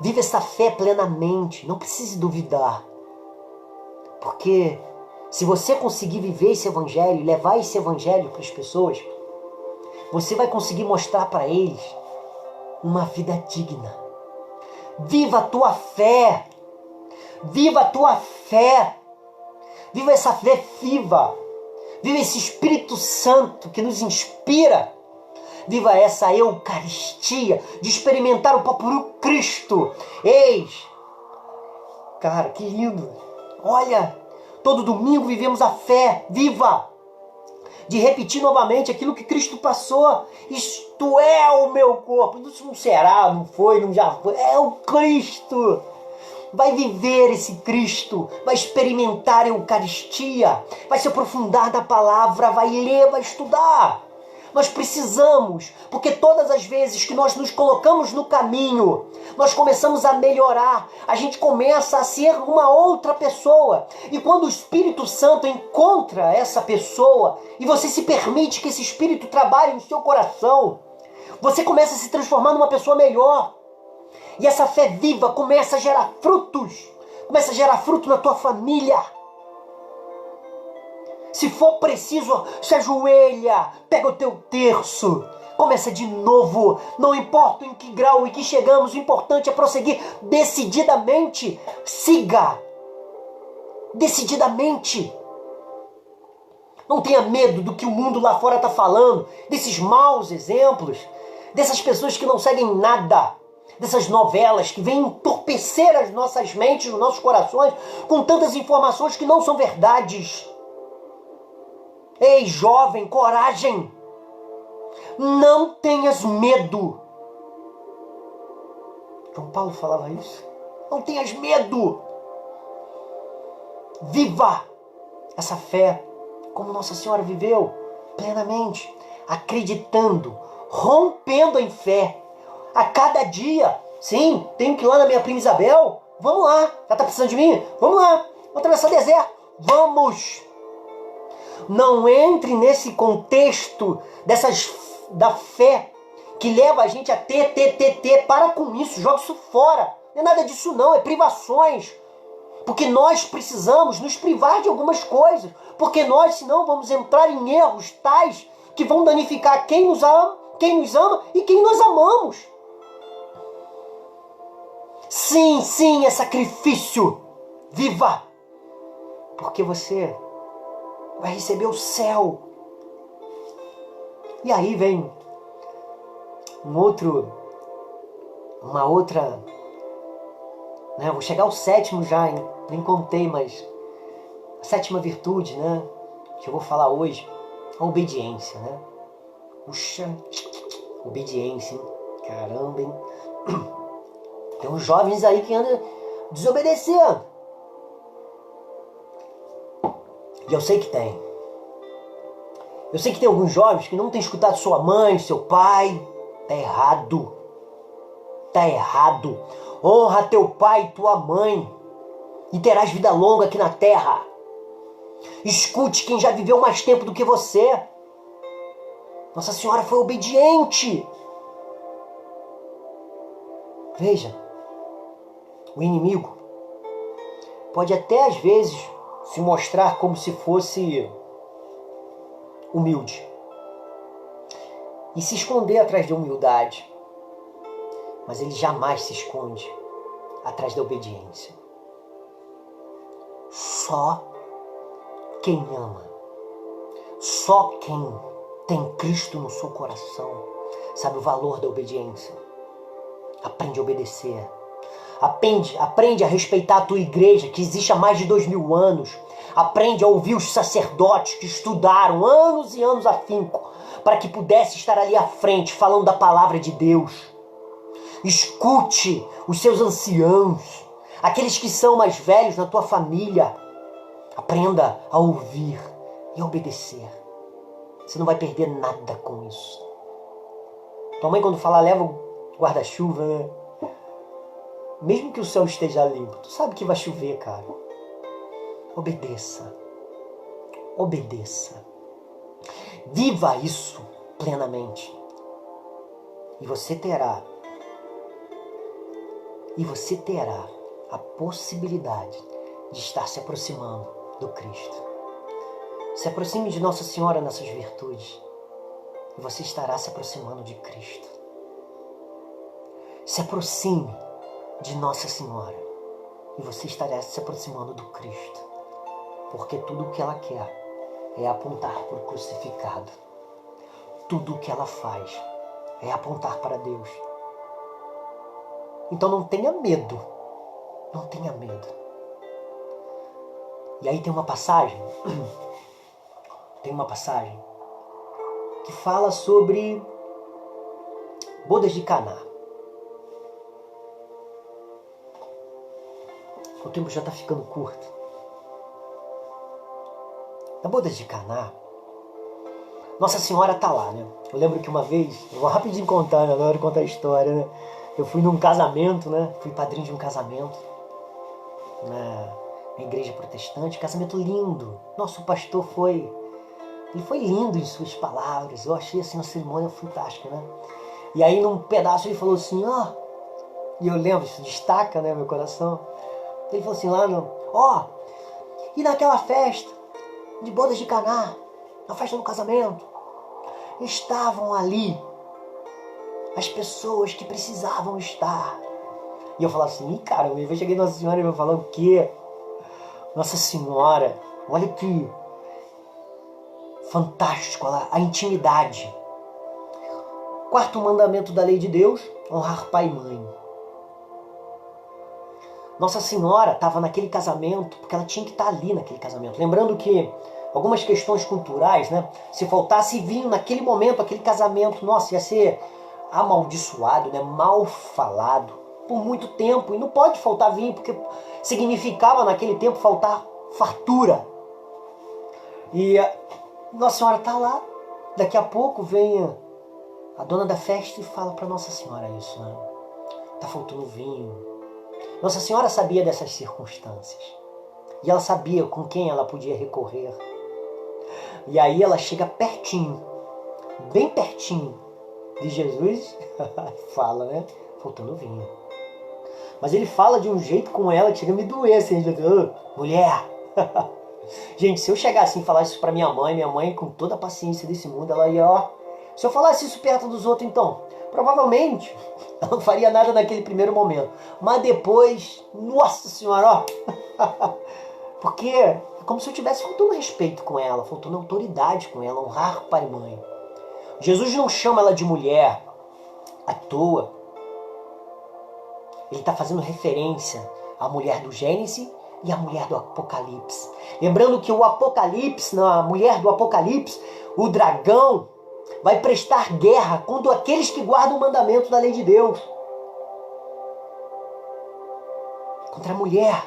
Viva essa fé plenamente, não precise duvidar. Porque se você conseguir viver esse evangelho, levar esse evangelho para as pessoas, você vai conseguir mostrar para eles uma vida digna. Viva a tua fé! Viva a tua fé! Viva essa fé viva! Viva esse Espírito Santo que nos inspira! Viva essa Eucaristia de experimentar o próprio Cristo! Eis! Cara, que lindo! Olha! Todo domingo vivemos a fé viva! De repetir novamente aquilo que Cristo passou. Isto é o meu corpo. Isso não será, não foi, não já foi. É o Cristo. Vai viver esse Cristo. Vai experimentar a Eucaristia. Vai se aprofundar na palavra. Vai ler, vai estudar. Nós precisamos, porque todas as vezes que nós nos colocamos no caminho, nós começamos a melhorar, a gente começa a ser uma outra pessoa. E quando o Espírito Santo encontra essa pessoa, e você se permite que esse Espírito trabalhe no seu coração, você começa a se transformar numa pessoa melhor. E essa fé viva começa a gerar frutos, começa a gerar fruto na tua família. Se for preciso, se ajoelha, pega o teu terço, começa de novo. Não importa em que grau e que chegamos, o importante é prosseguir decididamente. Siga, decididamente. Não tenha medo do que o mundo lá fora está falando, desses maus exemplos, dessas pessoas que não seguem nada, dessas novelas que vêm entorpecer as nossas mentes, os nossos corações, com tantas informações que não são verdades. Ei, jovem, coragem! Não tenhas medo João Paulo falava isso. Não tenhas medo. Viva essa fé como Nossa Senhora viveu plenamente, acreditando, rompendo em fé. A cada dia, sim, tenho que ir lá na minha prima Isabel. Vamos lá, ela está precisando de mim? Vamos lá, vamos atravessar deserto. Vamos. Não entre nesse contexto da fé que leva a gente a ter. Para com isso, joga isso fora. Não é nada disso não, é privações. Porque nós precisamos nos privar de algumas coisas. Porque nós, senão, vamos entrar em erros tais que vão danificar quem nos ama e quem nós amamos. Sim, é sacrifício. Viva! Porque você vai receber o céu. E aí vem uma outra, né? Vou chegar ao sétimo já, hein? Nem contei, mas a sétima virtude, né? Que eu vou falar hoje, a obediência, né? Puxa, obediência, hein? Caramba, hein? Tem uns jovens aí que andam desobedecendo. E eu sei que tem. Eu sei que tem alguns jovens que não têm escutado sua mãe, seu pai. Tá errado. Tá errado. Honra teu pai e tua mãe e terás vida longa aqui na terra. Escute quem já viveu mais tempo do que você. Nossa Senhora foi obediente. Veja, o inimigo pode até às vezes se mostrar como se fosse humilde e se esconder atrás da humildade, mas ele jamais se esconde atrás da obediência. Só quem ama, só quem tem Cristo no seu coração sabe o valor da obediência. Aprende a obedecer. Aprende a respeitar a tua igreja, que existe há mais de 2000 anos. Aprende a ouvir os sacerdotes que estudaram anos e anos afinco, para que pudesse estar ali à frente, falando da palavra de Deus. Escute os seus anciãos, aqueles que são mais velhos na tua família. Aprenda a ouvir e a obedecer. Você não vai perder nada com isso. Tua mãe, quando fala, leva o guarda-chuva, né? Mesmo que o céu esteja limpo, tu sabe que vai chover, cara. Obedeça. Obedeça. Viva isso plenamente. E você terá a possibilidade de estar se aproximando do Cristo. Se aproxime de Nossa Senhora nessas virtudes e você estará se aproximando de Cristo. Se aproxime de Nossa Senhora e você estará se aproximando do Cristo, porque tudo o que ela quer é apontar para o crucificado. Tudo o que ela faz é apontar para Deus. Então não tenha medo, não tenha medo. E aí tem uma passagem que fala sobre bodas de Caná. O tempo já está ficando curto. Na bodas de Caná, Nossa Senhora está lá, né? Eu lembro que uma vez, eu vou rapidinho contar, né? Agora contar a história, né? Eu fui num casamento, né? Fui padrinho de um casamento na igreja protestante, casamento lindo. Nosso pastor foi lindo em suas palavras. Eu achei assim uma cerimônia fantástica, né? E aí num pedaço ele falou assim, e eu lembro, isso destaca, né, meu coração. Ele falou assim lá, e naquela festa de bodas de Caná, na festa do casamento, estavam ali as pessoas que precisavam estar. E eu falava assim, caramba, eu cheguei Nossa Senhora e eu falar o quê? Nossa Senhora, olha que fantástico, a intimidade. Quarto mandamento da lei de Deus, honrar pai e mãe. Nossa Senhora estava naquele casamento porque ela tinha que estar ali naquele casamento. Lembrando que algumas questões culturais, né? Se faltasse vinho naquele momento, aquele casamento, nossa, ia ser amaldiçoado, né? Mal falado. por muito tempo, e não pode faltar vinho, porque significava naquele tempo faltar fartura. E Nossa Senhora está lá, daqui a pouco vem a dona da festa e fala para Nossa Senhora isso, né? Tá faltando vinho. Nossa Senhora sabia dessas circunstâncias, e ela sabia com quem ela podia recorrer. E aí ela chega pertinho, bem pertinho de Jesus, fala, né? Faltando vinho. Mas ele fala de um jeito com ela que chega a me doer, assim, mulher. Gente, se eu chegar assim e falar isso pra minha mãe com toda a paciência desse mundo, ela ia, ó. Se eu falasse isso perto dos outros, então, provavelmente ela não faria nada naquele primeiro momento. Mas depois, nossa senhora, ó. Porque é como se eu tivesse faltando respeito com ela, faltando autoridade com ela, honrar pai e mãe. Jesus não chama ela de mulher à toa. Ele está fazendo referência à mulher do Gênesis e à mulher do Apocalipse. Lembrando que o Apocalipse, na mulher do Apocalipse, o dragão vai prestar guerra contra aqueles que guardam o mandamento da lei de Deus. Contra a mulher.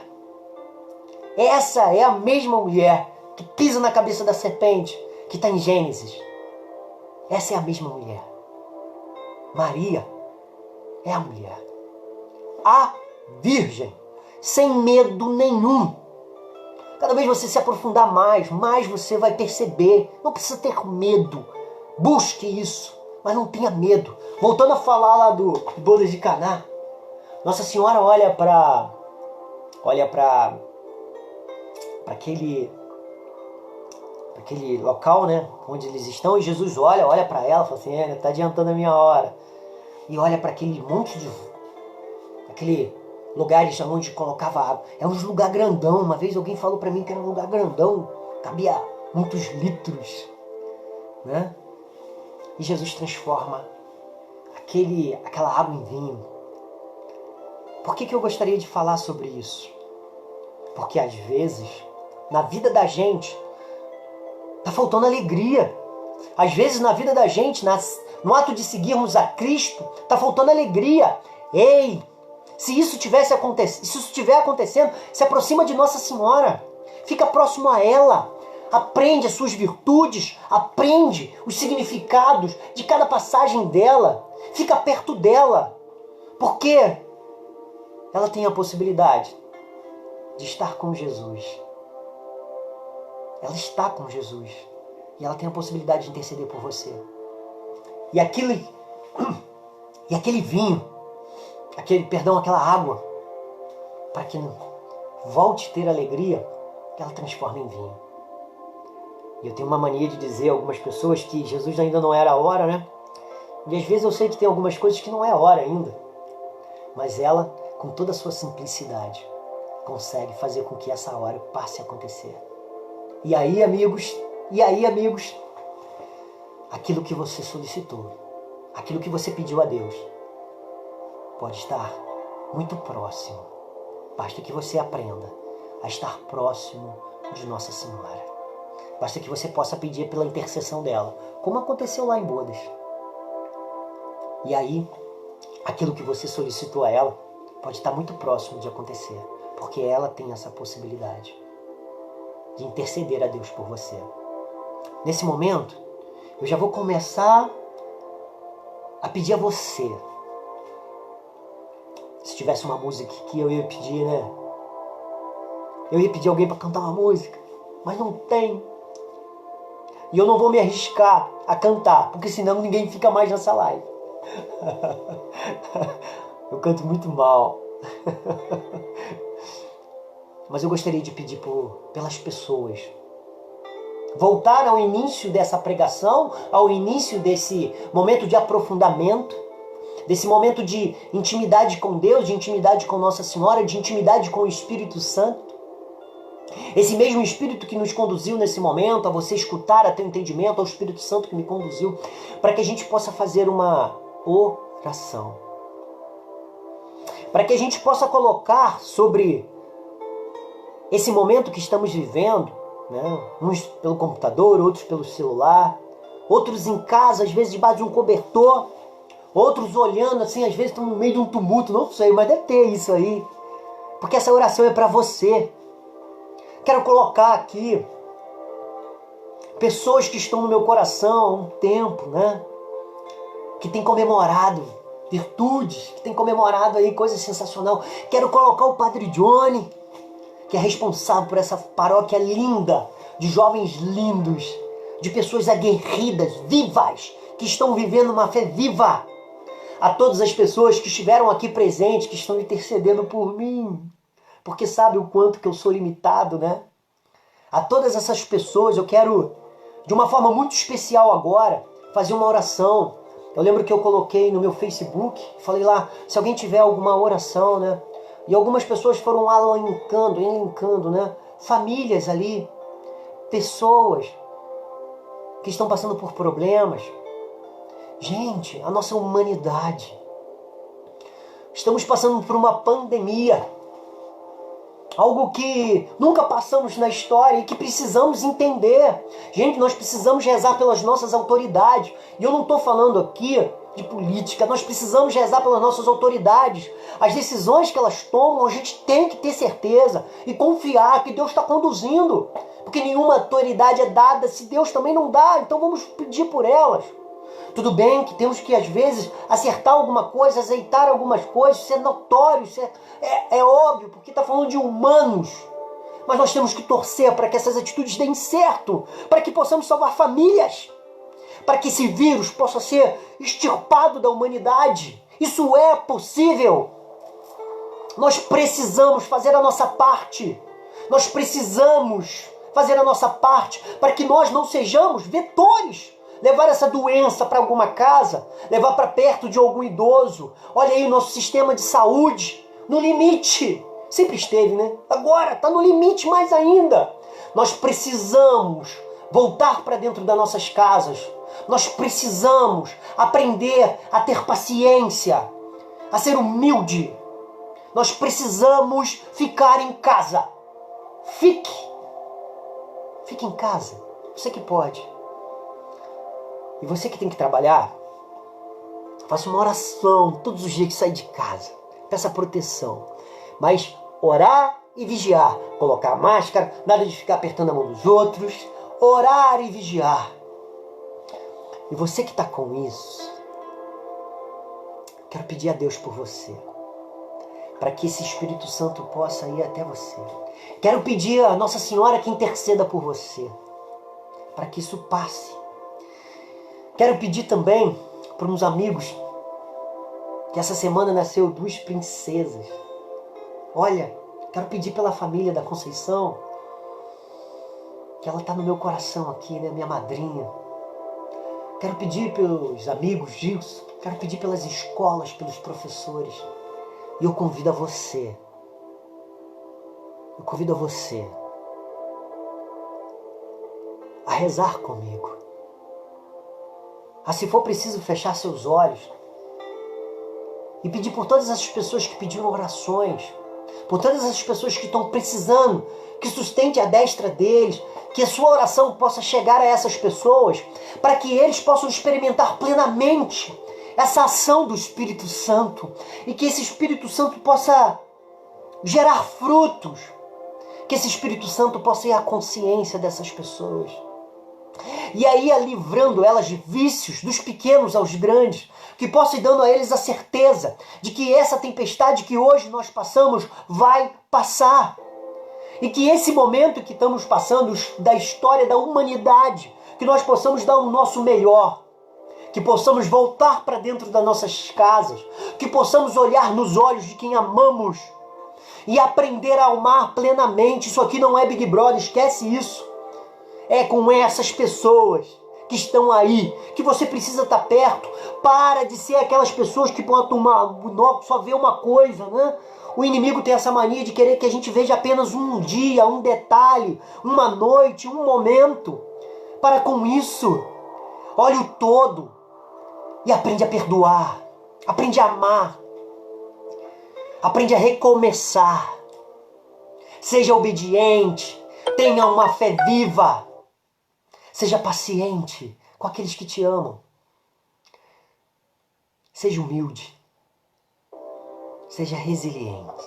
Essa é a mesma mulher que pisa na cabeça da serpente, que está em Gênesis. Essa é a mesma mulher. Maria é a mulher. A virgem, sem medo nenhum. Cada vez você se aprofundar mais você vai perceber. Não precisa ter medo. Busque isso, mas não tenha medo. Voltando a falar lá do Bodas de Caná, Nossa Senhora olha para aquele local, né, onde eles estão, e Jesus olha para ela e fala assim, está adiantando a minha hora. E olha para aquele monte de... aquele lugares onde colocava água. É um lugar grandão. Uma vez alguém falou para mim que era um lugar grandão. Cabia muitos litros, né? E Jesus transforma aquela água em vinho. Por que eu gostaria de falar sobre isso? Porque às vezes, na vida da gente, tá faltando alegria. Às vezes na vida da gente, no ato de seguirmos a Cristo, tá faltando alegria. Ei, se isso estiver acontecendo, se aproxima de Nossa Senhora. Fica próximo a ela. Aprende as suas virtudes, aprende os significados de cada passagem dela. Fica perto dela. Porque ela tem a possibilidade de estar com Jesus. Ela está com Jesus. E ela tem a possibilidade de interceder por você. E aquele vinho, aquela água, para que volte a ter alegria, ela transforma em vinho. E eu tenho uma mania de dizer a algumas pessoas que Jesus ainda não era a hora, né? E às vezes eu sei que tem algumas coisas que não é a hora ainda. Mas ela, com toda a sua simplicidade, consegue fazer com que essa hora passe a acontecer. E aí, amigos, aquilo que você solicitou, aquilo que você pediu a Deus, pode estar muito próximo. Basta que você aprenda a estar próximo de Nossa Senhora. Basta que você possa pedir pela intercessão dela, como aconteceu lá em Bodas. E aí, aquilo que você solicitou a ela pode estar muito próximo de acontecer, porque ela tem essa possibilidade de interceder a Deus por você. Nesse momento, eu já vou começar a pedir a você. Se tivesse uma música que eu ia pedir, né? Eu ia pedir alguém para cantar uma música, mas não tem. E eu não vou me arriscar a cantar, porque senão ninguém fica mais nessa live. Eu canto muito mal. Mas eu gostaria de pedir pelas pessoas. Voltar ao início dessa pregação, ao início desse momento de aprofundamento, desse momento de intimidade com Deus, de intimidade com Nossa Senhora, de intimidade com o Espírito Santo. Esse mesmo Espírito que nos conduziu nesse momento, a você escutar, a ter entendimento, ao Espírito Santo que me conduziu, para que a gente possa fazer uma oração. Para que a gente possa colocar sobre esse momento que estamos vivendo, né? Uns pelo computador, outros pelo celular, outros em casa, às vezes debaixo de um cobertor, Outros olhando assim, às vezes estão no meio de um tumulto, não sei, mas deve ter isso aí. Porque essa oração é para você. Quero colocar aqui pessoas que estão no meu coração há um tempo, né? Que tem comemorado virtudes, que tem comemorado aí coisas sensacionais. Quero colocar o Padre Johnny, que é responsável por essa paróquia linda, de jovens lindos, de pessoas aguerridas, vivas, que estão vivendo uma fé viva. A todas as pessoas que estiveram aqui presentes, que estão intercedendo por mim, porque sabe o quanto que eu sou limitado, né? A todas essas pessoas eu quero, de uma forma muito especial agora, fazer uma oração. Eu lembro que eu coloquei no meu Facebook, falei lá, se alguém tiver alguma oração, né? E algumas pessoas foram lá elencando, né? Famílias ali, pessoas que estão passando por problemas. Gente, a nossa humanidade. Estamos passando por uma pandemia. Algo que nunca passamos na história e que precisamos entender. Gente, nós precisamos rezar pelas nossas autoridades. E eu não estou falando aqui de política. Nós precisamos rezar pelas nossas autoridades. As decisões que elas tomam, a gente tem que ter certeza e confiar que Deus está conduzindo. Porque nenhuma autoridade é dada se Deus também não dá. Então vamos pedir por elas. Tudo bem que temos que, às vezes, acertar alguma coisa, azeitar algumas coisas, isso é notório, isso é óbvio, porque está falando de humanos. Mas nós temos que torcer para que essas atitudes deem certo, para que possamos salvar famílias, para que esse vírus possa ser extirpado da humanidade. Isso é possível. Nós precisamos fazer a nossa parte. Nós precisamos fazer a nossa parte para que nós não sejamos vetores. Levar essa doença para alguma casa, levar para perto de algum idoso. Olha aí o nosso sistema de saúde, no limite. Sempre esteve, né? Agora está no limite mais ainda. Nós precisamos voltar para dentro das nossas casas. Nós precisamos aprender a ter paciência, a ser humilde. Nós precisamos ficar em casa. Fique em casa. Você que pode. E você que tem que trabalhar, faça uma oração todos os dias que sai de casa. Peça proteção. Mas orar e vigiar. Colocar máscara, nada de ficar apertando a mão dos outros. Orar e vigiar. E você que está com isso, quero pedir a Deus por você. Para que esse Espírito Santo possa ir até você. Quero pedir a Nossa Senhora que interceda por você. Para que isso passe. Quero pedir também para uns amigos que essa semana nasceu 2 princesas. Olha, quero pedir pela família da Conceição, que ela está no meu coração aqui, né? Minha madrinha. Quero pedir pelos amigos Gilson, quero pedir pelas escolas, pelos professores. E eu convido a você. A rezar comigo. Se for preciso fechar seus olhos e pedir por todas essas pessoas que pediram orações, por todas essas pessoas que estão precisando, que sustente a destra deles, que a sua oração possa chegar a essas pessoas, para que eles possam experimentar plenamente essa ação do Espírito Santo e que esse Espírito Santo possa gerar frutos, que esse Espírito Santo possa ir à consciência dessas pessoas. E aí livrando elas de vícios, dos pequenos aos grandes, que possa ir dando a eles a certeza de que essa tempestade que hoje nós passamos vai passar. E que esse momento que estamos passando da história da humanidade, que nós possamos dar o nosso melhor, que possamos voltar para dentro das nossas casas, que possamos olhar nos olhos de quem amamos e aprender a amar plenamente. Isso aqui não é Big Brother, esquece isso. É com essas pessoas que estão aí, que você precisa estar perto. Para de ser aquelas pessoas que só vê uma coisa, né? O inimigo tem essa mania de querer que a gente veja apenas um dia, um detalhe, uma noite, um momento. Para com isso. Olhe o todo e aprende a perdoar. Aprende a amar. Aprende a recomeçar. Seja obediente. Tenha uma fé viva. Seja paciente com aqueles que te amam. Seja humilde. Seja resiliente.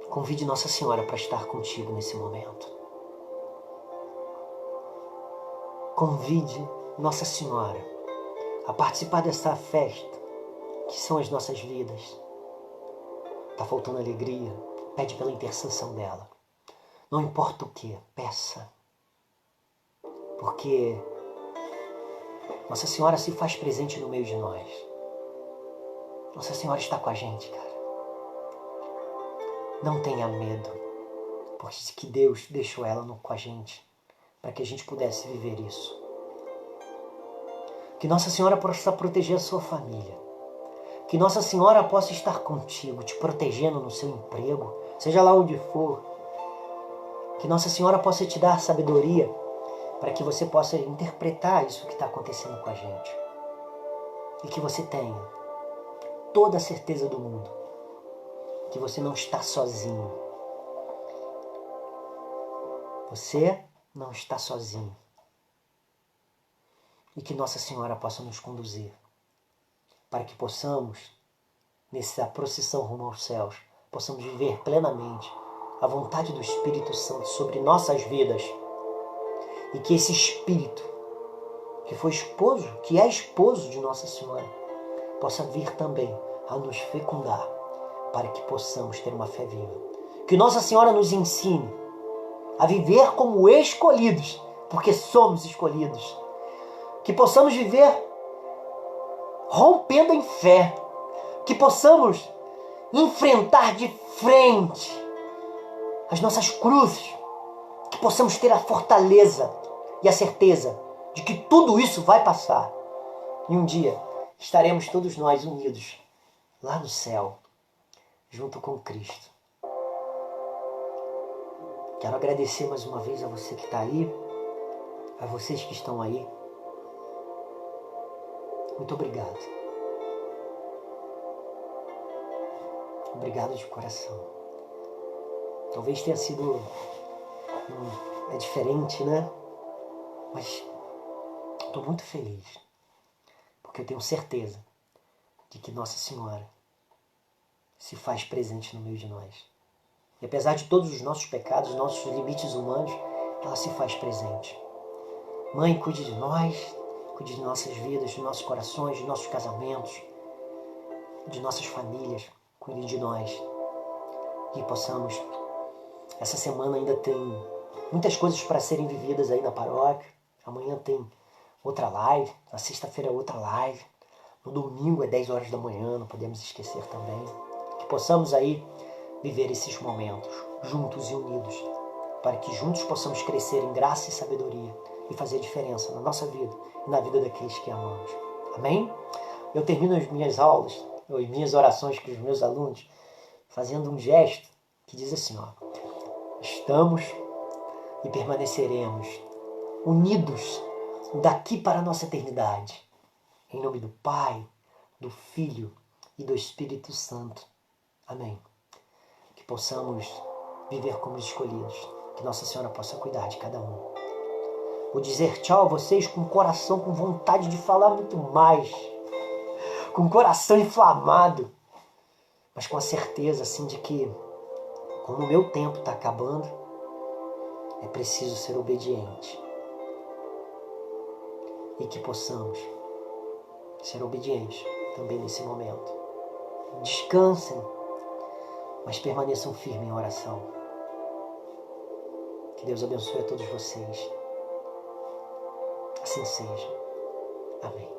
Convide Nossa Senhora para estar contigo nesse momento. Convide Nossa Senhora a participar dessa festa que são as nossas vidas. Está faltando alegria? Pede pela intercessão dela. Não importa o que, peça. Porque Nossa Senhora se faz presente no meio de nós. Nossa Senhora está com a gente, cara. Não tenha medo, porque que Deus deixou ela com a gente, para que a gente pudesse viver isso. Que Nossa Senhora possa proteger a sua família. Que Nossa Senhora possa estar contigo, te protegendo no seu emprego, seja lá onde for. Que Nossa Senhora possa te dar sabedoria para que você possa interpretar isso que está acontecendo com a gente. E que você tenha toda a certeza do mundo que você não está sozinho. Você não está sozinho. E que Nossa Senhora possa nos conduzir para que possamos, nessa procissão rumo aos céus, possamos viver plenamente a vontade do Espírito Santo sobre nossas vidas. E que esse Espírito, que foi esposo, que é esposo de Nossa Senhora, possa vir também a nos fecundar, para que possamos ter uma fé viva. Que Nossa Senhora nos ensine a viver como escolhidos, porque somos escolhidos. Que possamos viver rompendo em fé. Que possamos enfrentar de frente as nossas cruzes. Que possamos ter a fortaleza e a certeza de que tudo isso vai passar. E um dia estaremos todos nós unidos lá no céu, junto com Cristo. Quero agradecer mais uma vez a você que está aí, a vocês que estão aí. Muito obrigado. Obrigado de coração. Talvez tenha sido é diferente, né? Mas estou muito feliz, porque eu tenho certeza de que Nossa Senhora se faz presente no meio de nós. E apesar de todos os nossos pecados, nossos limites humanos, ela se faz presente. Mãe, cuide de nós, cuide de nossas vidas, de nossos corações, de nossos casamentos, de nossas famílias. Cuide de nós. Que possamos. Essa semana ainda tem muitas coisas para serem vividas aí na paróquia. Amanhã tem outra live, na sexta-feira outra live. No domingo é 10 horas da manhã, não podemos esquecer também. Que possamos aí viver esses momentos juntos e unidos, para que juntos possamos crescer em graça e sabedoria e fazer diferença na nossa vida e na vida daqueles que amamos. Amém? Eu termino as minhas aulas, as minhas orações com os meus alunos, fazendo um gesto que diz assim, ó: estamos e permaneceremos unidos daqui para a nossa eternidade. Em nome do Pai, do Filho e do Espírito Santo. Amém. Que possamos viver como escolhidos. Que Nossa Senhora possa cuidar de cada um. Vou dizer tchau a vocês com o coração, com vontade de falar muito mais. Com o coração inflamado. Mas com a certeza, assim, de que quando o meu tempo está acabando, é preciso ser obediente. E que possamos ser obedientes também nesse momento. Descansem, mas permaneçam firmes em oração. Que Deus abençoe a todos vocês. Assim seja. Amém.